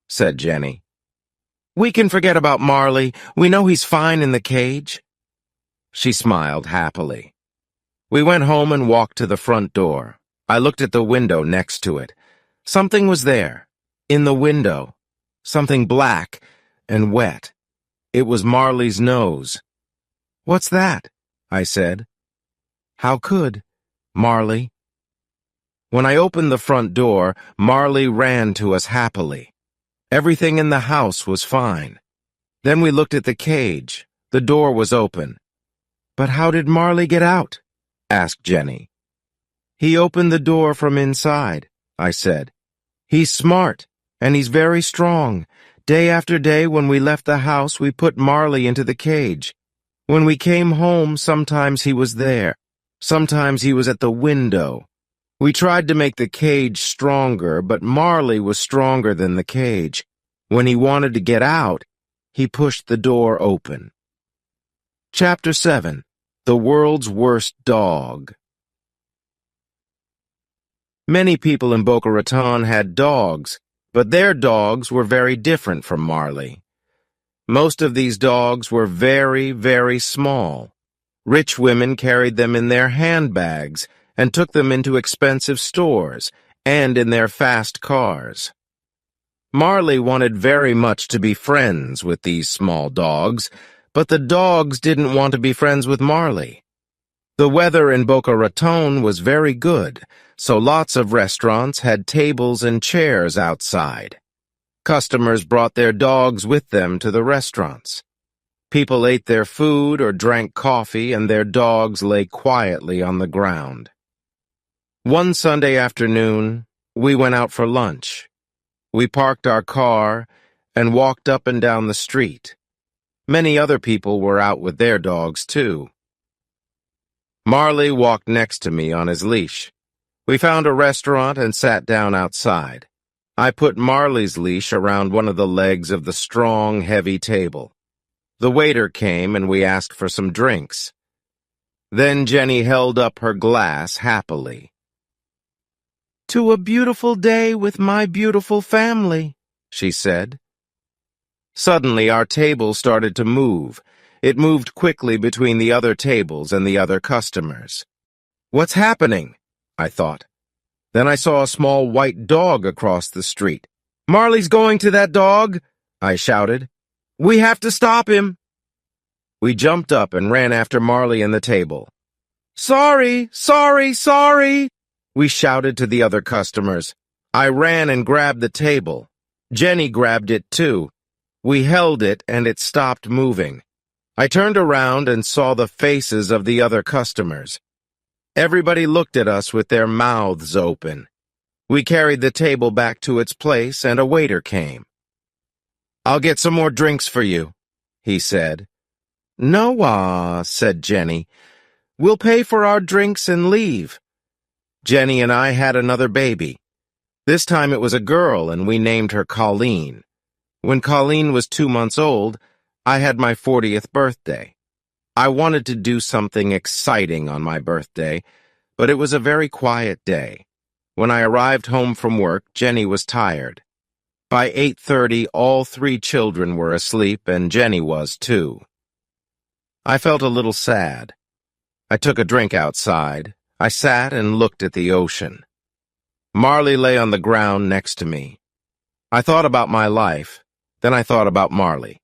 said Jenny. We can forget about Marley. We know he's fine in the cage. She smiled happily. We went home and walked to the front door. I looked at the window next to it. Something was there, in the window. Something black and wet. It was Marley's nose. What's that? I said. How could, Marley? When I opened the front door, Marley ran to us happily. Everything in the house was fine. Then we looked at the cage. The door was open. But how did Marley get out? Asked Jenny. He opened the door from inside, I said. He's smart, and he's very strong. Day after day when we left the house, we put Marley into the cage. When we came home, sometimes he was there. Sometimes he was at the window. We tried to make the cage stronger, but Marley was stronger than the cage. When he wanted to get out, he pushed the door open. Chapter 7. The World's Worst Dog. Many people in Boca Raton had dogs, but their dogs were very different from Marley. Most of these dogs were very, very small. Rich women carried them in their handbags and took them into expensive stores and in their fast cars. Marley wanted very much to be friends with these small dogs, but the dogs didn't want to be friends with Marley. The weather in Boca Raton was very good, so lots of restaurants had tables and chairs outside. Customers brought their dogs with them to the restaurants. People ate their food or drank coffee, and their dogs lay quietly on the ground. One Sunday afternoon, we went out for lunch. We parked our car and walked up and down the street. Many other people were out with their dogs, too. Marley walked next to me on his leash. We found a restaurant and sat down outside. I put Marley's leash around one of the legs of the strong, heavy table. The waiter came and we asked for some drinks. Then Jenny held up her glass happily. "To a beautiful day with my beautiful family," she said. Suddenly our table started to move. It moved quickly between the other tables and the other customers. "What's happening?" I thought. Then I saw a small white dog across the street. "Marley's going to that dog!" I shouted. "We have to stop him!" We jumped up and ran after Marley and the table. "Sorry, sorry, sorry!" we shouted to the other customers. I ran and grabbed the table. Jenny grabbed it too. We held it and it stopped moving. I turned around and saw the faces of the other customers. Everybody looked at us with their mouths open. We carried the table back to its place and a waiter came. "I'll get some more drinks for you," he said. "No, said Jenny. "We'll pay for our drinks and leave." Jenny and I had another baby. This time it was a girl, and we named her Colleen. When Colleen was 2 months old, I had my 40th birthday. I wanted to do something exciting on my birthday, but it was a very quiet day. When I arrived home from work, Jenny was tired. By 8:30, all 3 children were asleep, and Jenny was too. I felt a little sad. I took a drink outside. I sat and looked at the ocean. Marley lay on the ground next to me. I thought about my life, then I thought about Marley.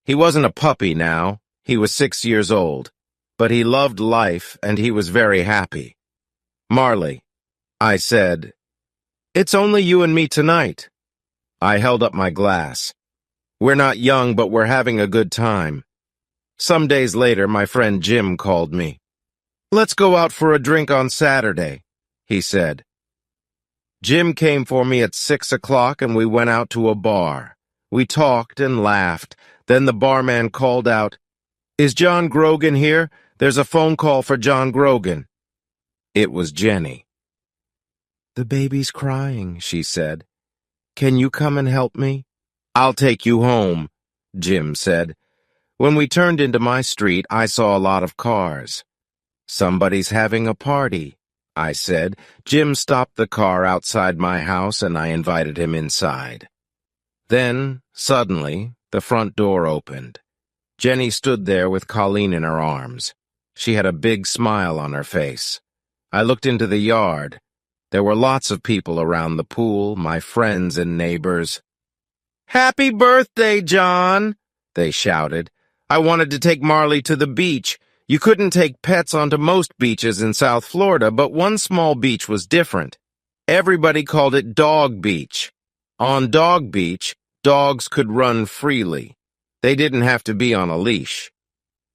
He wasn't a puppy now, he was 6 years old, but he loved life and he was very happy. "Marley," I said, "it's only you and me tonight." I held up my glass. "We're not young, but we're having a good time." Some days later, my friend Jim called me. "Let's go out for a drink on Saturday," he said. Jim came for me at 6 o'clock and we went out to a bar. We talked and laughed. Then the barman called out, "Is John Grogan here? There's a phone call for John Grogan." It was Jenny. "The baby's crying," she said. "Can you come and help me?" "I'll take you home," Jim said. When we turned into my street, I saw a lot of cars. "Somebody's having a party," I said. Jim stopped the car outside my house and I invited him inside. Then, suddenly, the front door opened. Jenny stood there with Colleen in her arms. She had a big smile on her face. I looked into the yard. There were lots of people around the pool, my friends and neighbors. "Happy birthday, John!" they shouted. "I wanted to take Marley to the beach. You couldn't take pets onto most beaches in South Florida, but one small beach was different. Everybody called it Dog Beach. On Dog Beach, dogs could run freely. They didn't have to be on a leash.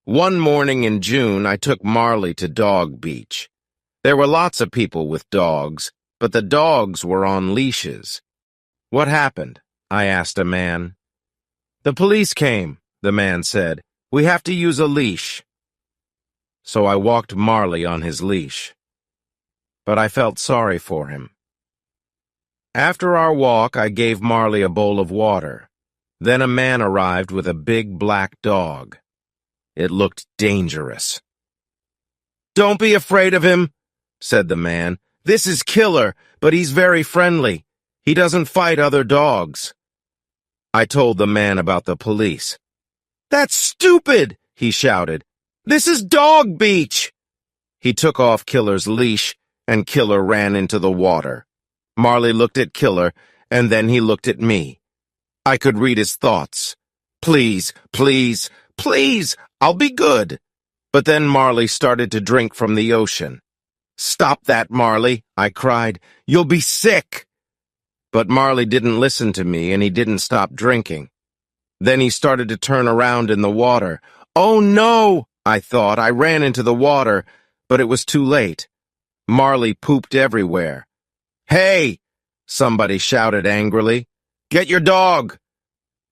One morning in June, I took Marley to Dog Beach. There were lots of people with dogs, but the dogs were on leashes." "What happened?" I asked a man. "The police came," the man said. "We have to use a leash." So I walked Marley on his leash. But I felt sorry for him. After our walk, I gave Marley a bowl of water. Then a man arrived with a big black dog. It looked dangerous. "Don't be afraid of him," said the man. This is Killer, but he's very friendly. He doesn't fight other dogs. I told the man about the police. That's stupid, he shouted. This is Dog Beach. He took off Killer's leash, and Killer ran into the water. Marley looked at Killer, and then he looked at me. I could read his thoughts. Please, please, please, I'll be good. But then Marley started to drink from the ocean. Stop that, Marley, I cried. You'll be sick. But Marley didn't listen to me, and he didn't stop drinking. Then he started to turn around in the water. Oh, no, I thought. I ran into the water, but it was too late. Marley pooped everywhere. Hey, somebody shouted angrily. Get your dog.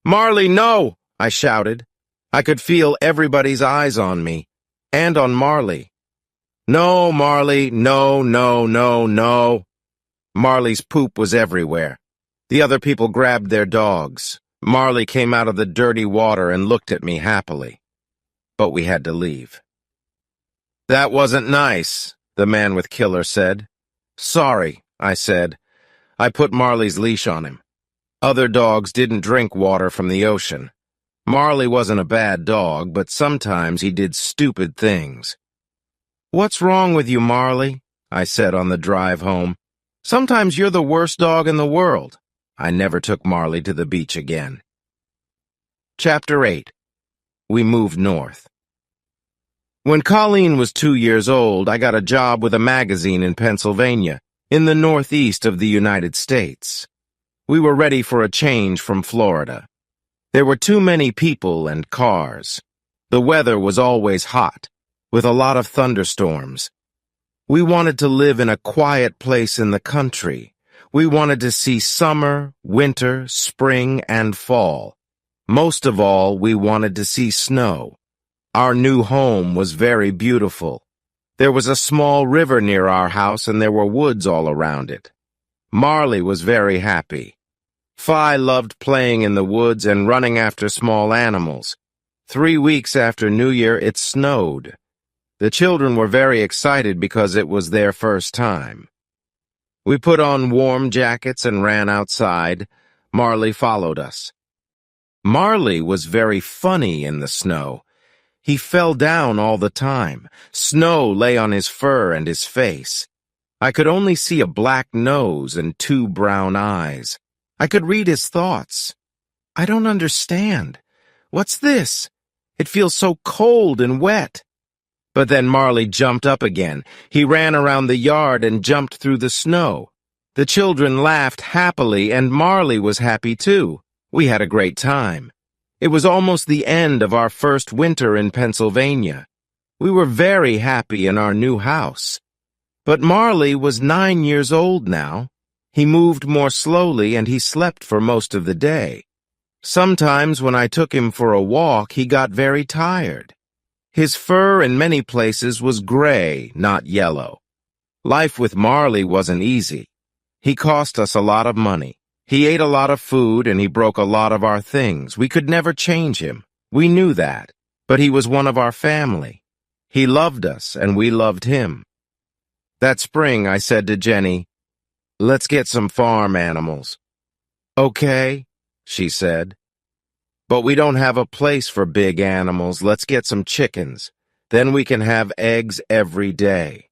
Marley, no, I shouted. I could feel everybody's eyes on me, and on Marley. No, Marley, no, no, no, no. Marley's poop was everywhere. The other people grabbed their dogs. Marley came out of the dirty water and looked at me happily. But we had to leave. That wasn't nice, the man with Killer said. Sorry, I said. I put Marley's leash on him. Other dogs didn't drink water from the ocean. Marley wasn't a bad dog, but sometimes he did stupid things. What's wrong with you, Marley? I said on the drive home. Sometimes you're the worst dog in the world. I never took Marley to the beach again. Chapter 8. We moved north. When Colleen was 2 years old, I got a job with a magazine in Pennsylvania, in the northeast of the United States. We were ready for a change from Florida. There were too many people and cars. The weather was always hot, with a lot of thunderstorms. We wanted to live in a quiet place in the country. We wanted to see summer, winter, spring, and fall. Most of all, we wanted to see snow. Our new home was very beautiful. There was a small river near our house, and there were woods all around it. Marley was very happy. Fi loved playing in the woods and running after small animals. 3 weeks after New Year, it snowed. The children were very excited because it was their first time. We put on warm jackets and ran outside. Marley followed us. Marley was very funny in the snow. He fell down all the time. Snow lay on his fur and his face. I could only see a black nose and 2 brown eyes. I could read his thoughts. I don't understand. What's this? It feels so cold and wet. But then Marley jumped up again. He ran around the yard and jumped through the snow. The children laughed happily, and Marley was happy too. We had a great time. It was almost the end of our first winter in Pennsylvania. We were very happy in our new house. But Marley was 9 years old now. He moved more slowly, and he slept for most of the day. Sometimes when I took him for a walk, he got very tired. His fur in many places was gray, not yellow. Life with Marley wasn't easy. He cost us a lot of money. He ate a lot of food, and he broke a lot of our things. We could never change him. We knew that. But he was one of our family. He loved us, and we loved him. That spring, I said to Jenny, "Let's get some farm animals." "Okay," she said. "But we don't have a place for big animals. Let's get some chickens. Then we can have eggs every day."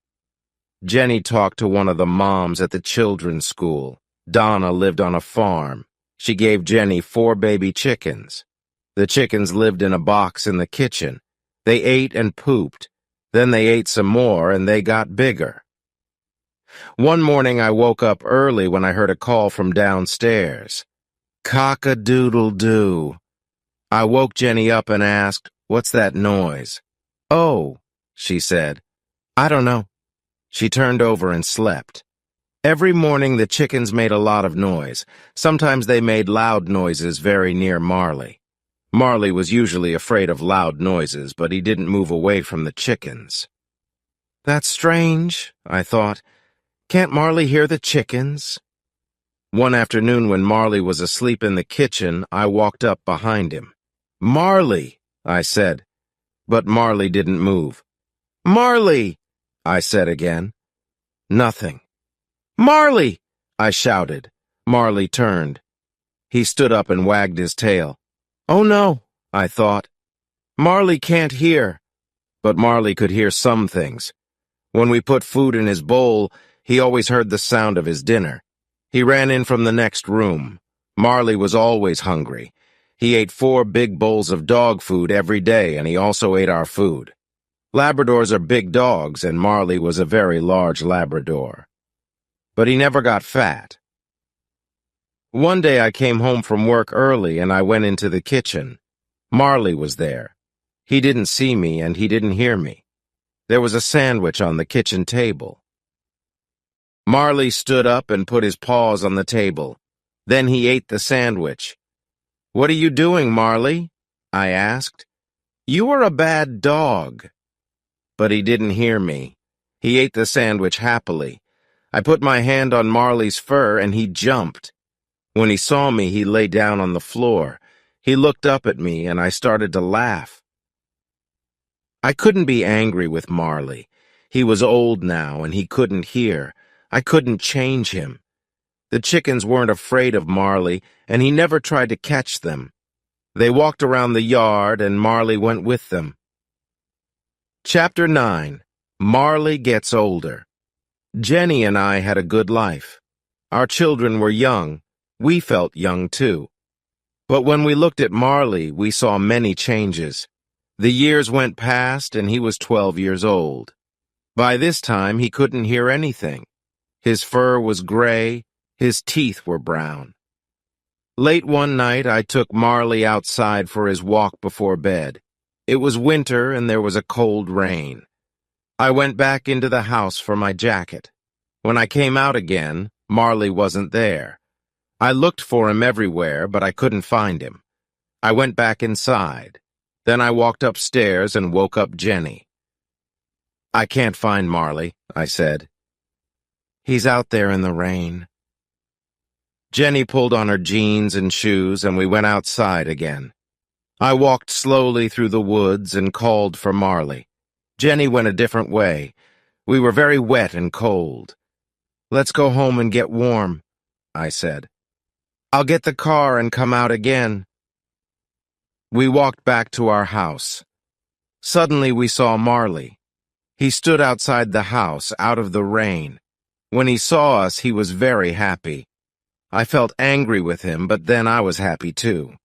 Jenny talked to one of the moms at the children's school. Donna lived on a farm. She gave Jenny 4 baby chickens. The chickens lived in a box in the kitchen. They ate and pooped. Then they ate some more, and they got bigger. One morning I woke up early when I heard a call from downstairs. Cock-a-doodle-doo. I woke Jenny up and asked, "What's that noise?" "Oh," she said, "I don't know." She turned over and slept. Every morning the chickens made a lot of noise. Sometimes they made loud noises very near Marley. Marley was usually afraid of loud noises, but he didn't move away from the chickens. That's strange, I thought. Can't Marley hear the chickens? One afternoon when Marley was asleep in the kitchen, I walked up behind him. "Marley," I said, but Marley didn't move. "Marley," I said again. Nothing. "Marley!" I shouted. Marley turned. He stood up and wagged his tail. Oh no, I thought. Marley can't hear. But Marley could hear some things. When we put food in his bowl, he always heard the sound of his dinner. He ran in from the next room. Marley was always hungry. He ate 4 big bowls of dog food every day, and he also ate our food. Labradors are big dogs, and Marley was a very large Labrador. But he never got fat. One day I came home from work early, and I went into the kitchen. Marley was there. He didn't see me, and he didn't hear me. There was a sandwich on the kitchen table. Marley stood up and put his paws on the table. Then he ate the sandwich. "What are you doing, Marley?" I asked. "You are a bad dog." But he didn't hear me. He ate the sandwich happily. I put my hand on Marley's fur, and he jumped. When he saw me, he lay down on the floor. He looked up at me, and I started to laugh. I couldn't be angry with Marley. He was old now, and he couldn't hear. I couldn't change him. The chickens weren't afraid of Marley, and he never tried to catch them. They walked around the yard, and Marley went with them. Chapter 9. Marley Gets Older. Jenny and I had a good life. Our children were young. We felt young, too. But when we looked at Marley, we saw many changes. The years went past, and he was 12 years old. By this time, he couldn't hear anything. His fur was gray. His teeth were brown. Late one night, I took Marley outside for his walk before bed. It was winter, and there was a cold rain. I went back into the house for my jacket. When I came out again, Marley wasn't there. I looked for him everywhere, but I couldn't find him. I went back inside. Then I walked upstairs and woke up Jenny. "I can't find Marley," I said. "He's out there in the rain." Jenny pulled on her jeans and shoes, and we went outside again. I walked slowly through the woods and called for Marley. Jenny went a different way. We were very wet and cold. "Let's go home and get warm," I said. "I'll get the car and come out again." We walked back to our house. Suddenly we saw Marley. He stood outside the house, out of the rain. When he saw us, he was very happy. I felt angry with him, but then I was happy too.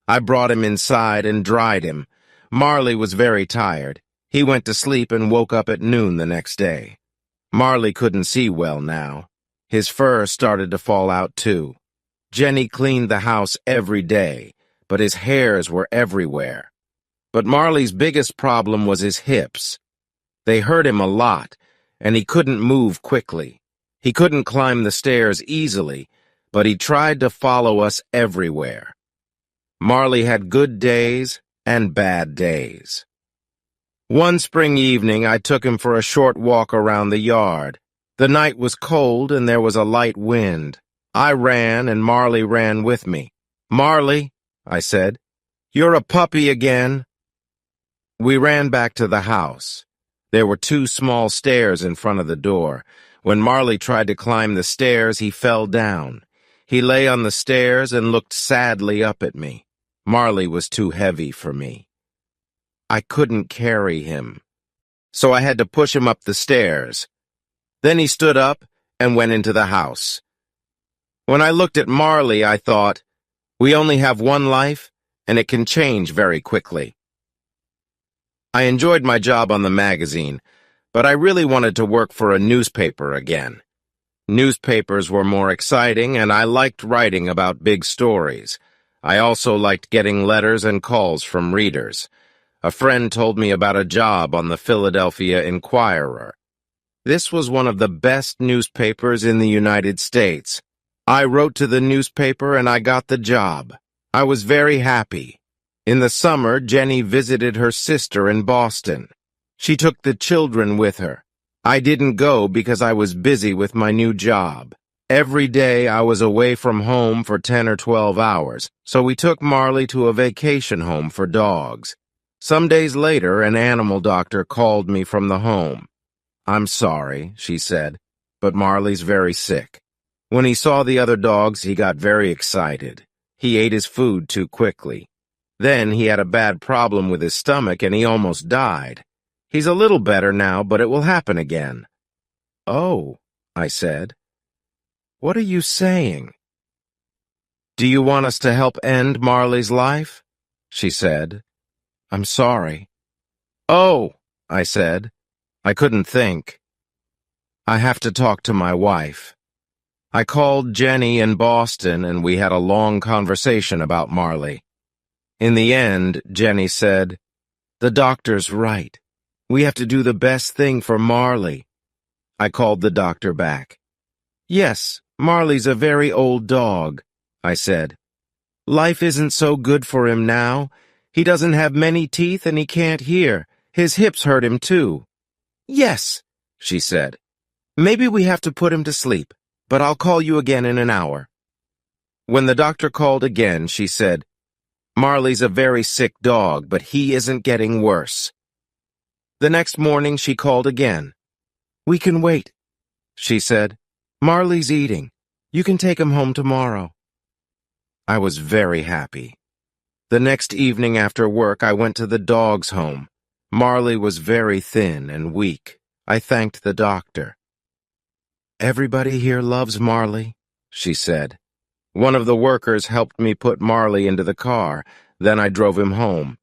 I brought him inside and dried him. Marley was very tired. He went to sleep and woke up at noon the next day. Marley couldn't see well now. His fur started to fall out too. Jenny cleaned the house every day, but his hairs were everywhere. But Marley's biggest problem was his hips. They hurt him a lot, and he couldn't move quickly. He couldn't climb the stairs easily, but he tried to follow us everywhere. Marley had good days and bad days. One spring evening, I took him for a short walk around the yard. The night was cold, and there was a light wind. I ran, and Marley ran with me. "Marley," I said, "you're a puppy again." We ran back to the house. There were 2 small stairs in front of the door. When Marley tried to climb the stairs, he fell down. He lay on the stairs and looked sadly up at me. Marley was too heavy for me. I couldn't carry him, so I had to push him up the stairs. Then he stood up and went into the house. When I looked at Marley, I thought, we only have one life, and it can change very quickly. I enjoyed my job on the magazine, but I really wanted to work for a newspaper again. Newspapers were more exciting, and I liked writing about big stories. I also liked getting letters and calls from readers. A friend told me about a job on the Philadelphia Inquirer. This was one of the best newspapers in the United States. I wrote to the newspaper and I got the job. I was very happy. In the summer, Jenny visited her sister in Boston. She took the children with her. I didn't go because I was busy with my new job. Every day I was away from home for 10 or 12 hours, so we took Marley to a vacation home for dogs. Some days later, an animal doctor called me from the home. "I'm sorry," she said, but Marley's very sick. When he saw the other dogs, he got very excited. He ate his food too quickly. Then he had a bad problem with his stomach and he almost died. He's a little better now, but it will happen again. Oh, I said. What are you saying? Do you want us to help end Marley's life? She said. I'm sorry. Oh, I said. I couldn't think. I have to talk to my wife. I called Jenny in Boston and we had a long conversation about Marley. In the end, Jenny said, "The doctor's right. We have to do the best thing for Marley." I called the doctor back. "Yes, Marley's a very old dog," I said. "Life isn't so good for him now. He doesn't have many teeth and he can't hear. His hips hurt him too." "Yes," she said. "Maybe we have to put him to sleep, but I'll call you again in an hour." When the doctor called again, she said, "Marley's a very sick dog, but he isn't getting worse." The next morning she called again. "We can wait," she said. "Marley's eating. You can take him home tomorrow." I was very happy. The next evening after work, I went to the dog's home. Marley was very thin and weak. I thanked the doctor. "Everybody here loves Marley," she said. One of the workers helped me put Marley into the car. Then I drove him home.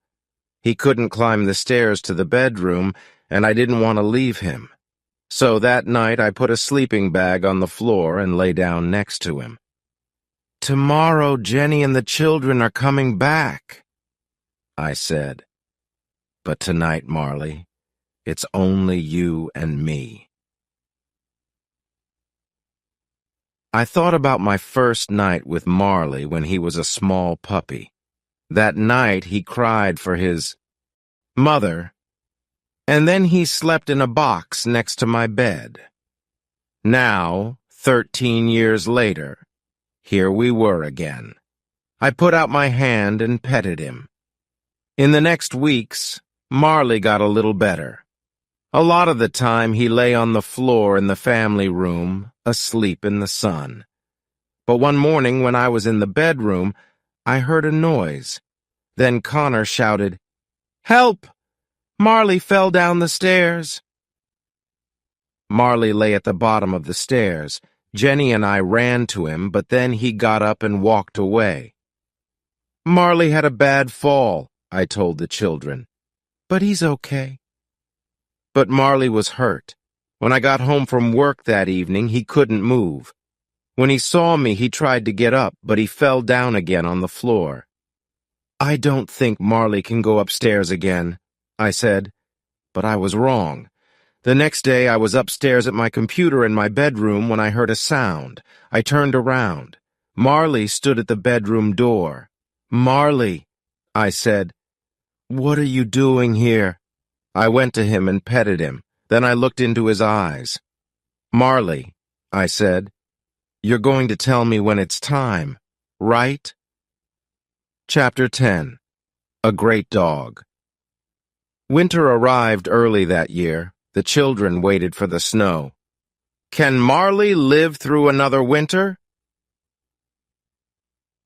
He couldn't climb the stairs to the bedroom, and I didn't want to leave him. So that night I put a sleeping bag on the floor and lay down next to him. "Tomorrow Jenny and the children are coming back," I said. "But tonight, Marley, it's only you and me." I thought about my first night with Marley when he was a small puppy. That night he cried for his mother, and then he slept in a box next to my bed. Now, 13 years later, here we were again. I put out my hand and petted him. In the next weeks, Marley got a little better. A lot of the time he lay on the floor in the family room, asleep in the sun. But one morning when I was in the bedroom, I heard a noise. Then Connor shouted, "Help! Marley fell down the stairs." Marley lay at the bottom of the stairs. Jenny and I ran to him, but then he got up and walked away. "Marley had a bad fall," I told the children. "But he's okay." But Marley was hurt. When I got home from work that evening, he couldn't move. When he saw me, he tried to get up, but he fell down again on the floor. "I don't think Marley can go upstairs again," I said. But I was wrong. The next day, I was upstairs at my computer in my bedroom when I heard a sound. I turned around. Marley stood at the bedroom door. "Marley," I said, "what are you doing here?" I went to him and petted him. Then I looked into his eyes. "Marley," I said, "you're going to tell me when it's time, right?" Chapter 10. A Great Dog. Winter arrived early that year. The children waited for the snow. Can Marley live through another winter?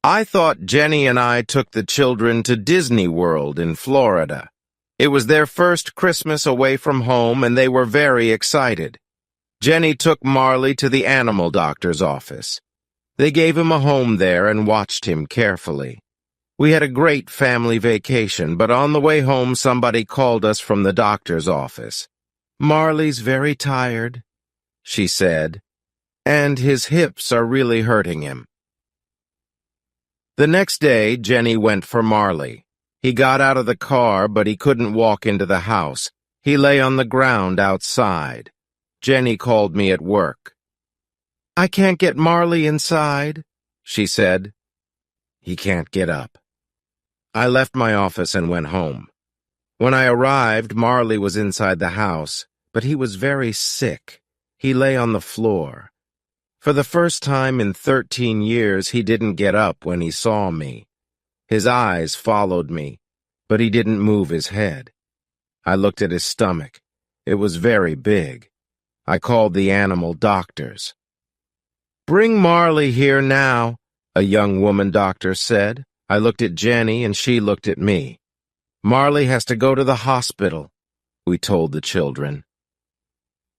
I thought Jenny and I took the children to Disney World in Florida. It was their first Christmas away from home, and they were very excited. Jenny took Marley to the animal doctor's office. They gave him a home there and watched him carefully. We had a great family vacation, but on the way home somebody called us from the doctor's office. "Marley's very tired," she said, "and his hips are really hurting him." The next day, Jenny went for Marley. He got out of the car, but he couldn't walk into the house. He lay on the ground outside. Jenny called me at work. "I can't get Marley inside," she said. "He can't get up." I left my office and went home. When I arrived, Marley was inside the house, but he was very sick. He lay on the floor. For the first time in 13 years, he didn't get up when he saw me. His eyes followed me, but he didn't move his head. I looked at his stomach. It was very big. I called the animal doctors. "Bring Marley here now," a young woman doctor said. I looked at Jenny and she looked at me. "Marley has to go to the hospital," we told the children.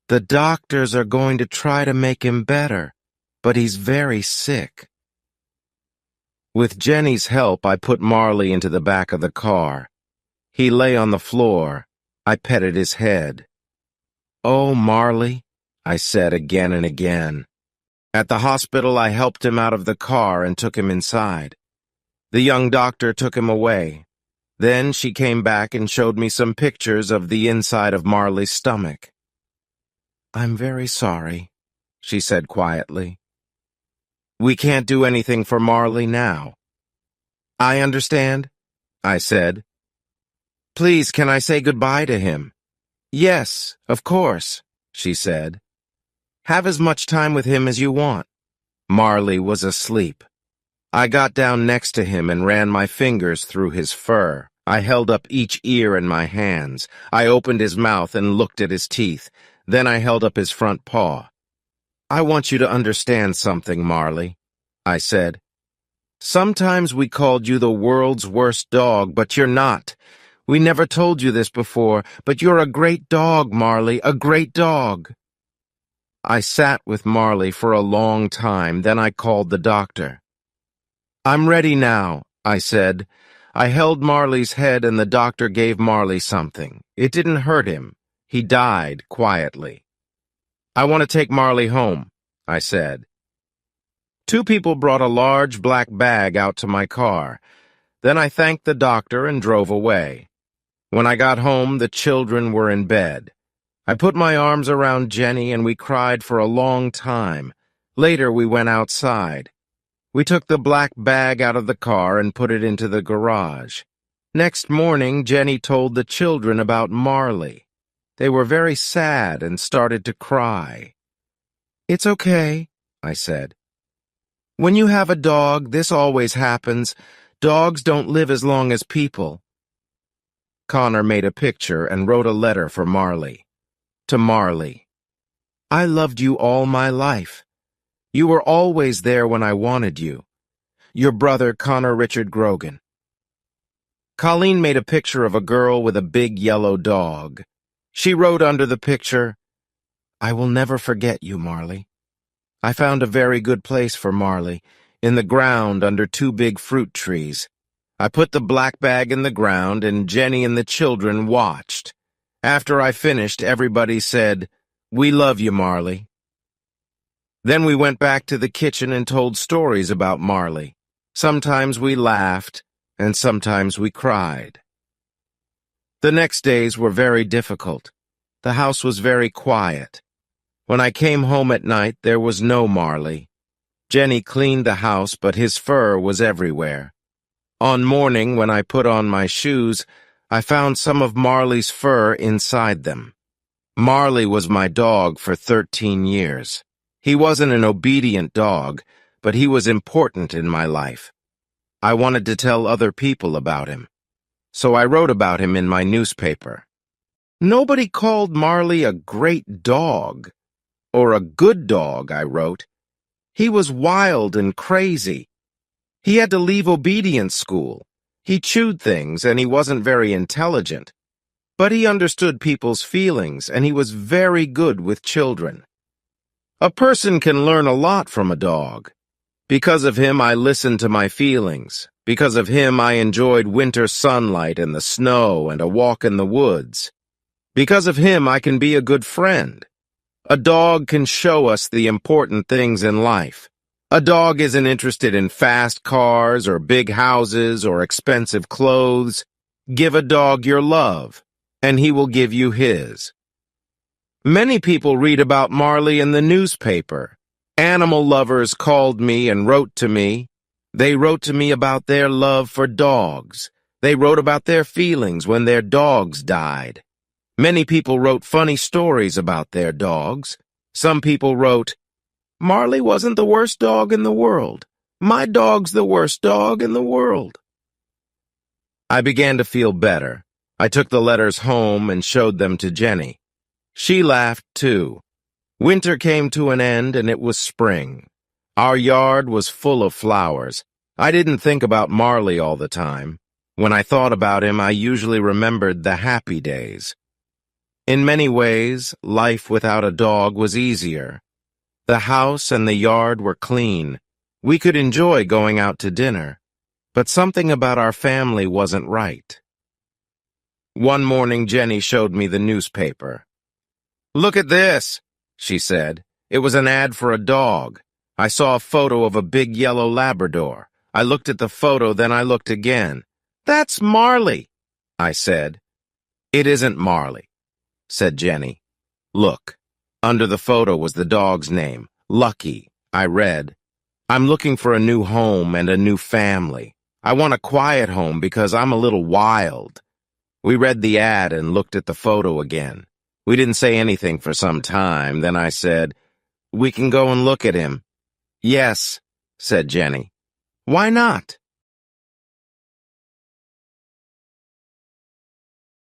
"The doctors are going to try to make him better, but he's very sick." With Jenny's help, I put Marley into the back of the car. He lay on the floor. I petted his head. "Oh, Marley," I said again and again. At the hospital, I helped him out of the car and took him inside. The young doctor took him away. Then she came back and showed me some pictures of the inside of Marley's stomach. "I'm very sorry," she said quietly. "We can't do anything for Marley now." "I understand," I said. "Please, can I say goodbye to him?" "Yes, of course," she said. "Have as much time with him as you want." Marley was asleep. I got down next to him and ran my fingers through his fur. I held up each ear in my hands. I opened his mouth and looked at his teeth. Then I held up his front paw. "I want you to understand something, Marley," I said. "Sometimes we called you the world's worst dog, but you're not. We never told you this before, but you're a great dog, Marley, a great dog." I sat with Marley for a long time, then I called the doctor. "I'm ready now," I said. I held Marley's head and the doctor gave Marley something. It didn't hurt him. He died quietly. "I want to take Marley home," I said. Two people brought a large black bag out to my car. Then I thanked the doctor and drove away. When I got home, the children were in bed. I put my arms around Jenny and we cried for a long time. Later we went outside. We took the black bag out of the car and put it into the garage. Next morning, Jenny told the children about Marley. They were very sad and started to cry. "It's okay," I said. "When you have a dog, this always happens. Dogs don't live as long as people." Connor made a picture and wrote a letter for Marley. To Marley. "I loved you all my life. You were always there when I wanted you. Your brother, Connor Richard Grogan." Colleen made a picture of a girl with a big yellow dog. She wrote under the picture, "I will never forget you, Marley. I found a very good place for Marley, in the ground under two big fruit trees. I put the black bag in the ground and Jenny and the children watched. After I finished, everybody said, 'We love you, Marley.' Then we went back to the kitchen and told stories about Marley. Sometimes we laughed, and sometimes we cried. The next days were very difficult. The house was very quiet. When I came home at night, there was no Marley. Jenny cleaned the house, but his fur was everywhere. On morning, when I put on my shoes, I found some of Marley's fur inside them. Marley was my dog for 13 years. He wasn't an obedient dog, but he was important in my life. I wanted to tell other people about him. So I wrote about him in my newspaper. Nobody called Marley a great dog, or a good dog, I wrote. He was wild and crazy. He had to leave obedience school. He chewed things and he wasn't very intelligent. But he understood people's feelings and he was very good with children. A person can learn a lot from a dog. Because of him, I listened to my feelings. Because of him, I enjoyed winter sunlight and the snow and a walk in the woods. Because of him, I can be a good friend. A dog can show us the important things in life. A dog isn't interested in fast cars or big houses or expensive clothes. Give a dog your love, and he will give you his. Many people read about Marley in the newspaper. Animal lovers called me and wrote to me. They wrote to me about their love for dogs. They wrote about their feelings when their dogs died. Many people wrote funny stories about their dogs. Some people wrote, "Marley wasn't the worst dog in the world. My dog's the worst dog in the world." I began to feel better. I took the letters home and showed them to Jenny. She laughed too. Winter came to an end and it was spring. Our yard was full of flowers. I didn't think about Marley all the time. When I thought about him, I usually remembered the happy days. In many ways, life without a dog was easier. The house and the yard were clean. We could enjoy going out to dinner. But something about our family wasn't right. One morning, Jenny showed me the newspaper. "Look at this," she said. It was an ad for a dog. I saw a photo of a big yellow Labrador. I looked at the photo, then I looked again. "That's Marley," I said. "It isn't Marley," said Jenny. "Look." Under the photo was the dog's name, Lucky. I read, "I'm looking for a new home and a new family. I want a quiet home because I'm a little wild." We read the ad and looked at the photo again. We didn't say anything for some time. Then I said, "We can go and look at him." "Yes," said Jenny. "Why not?"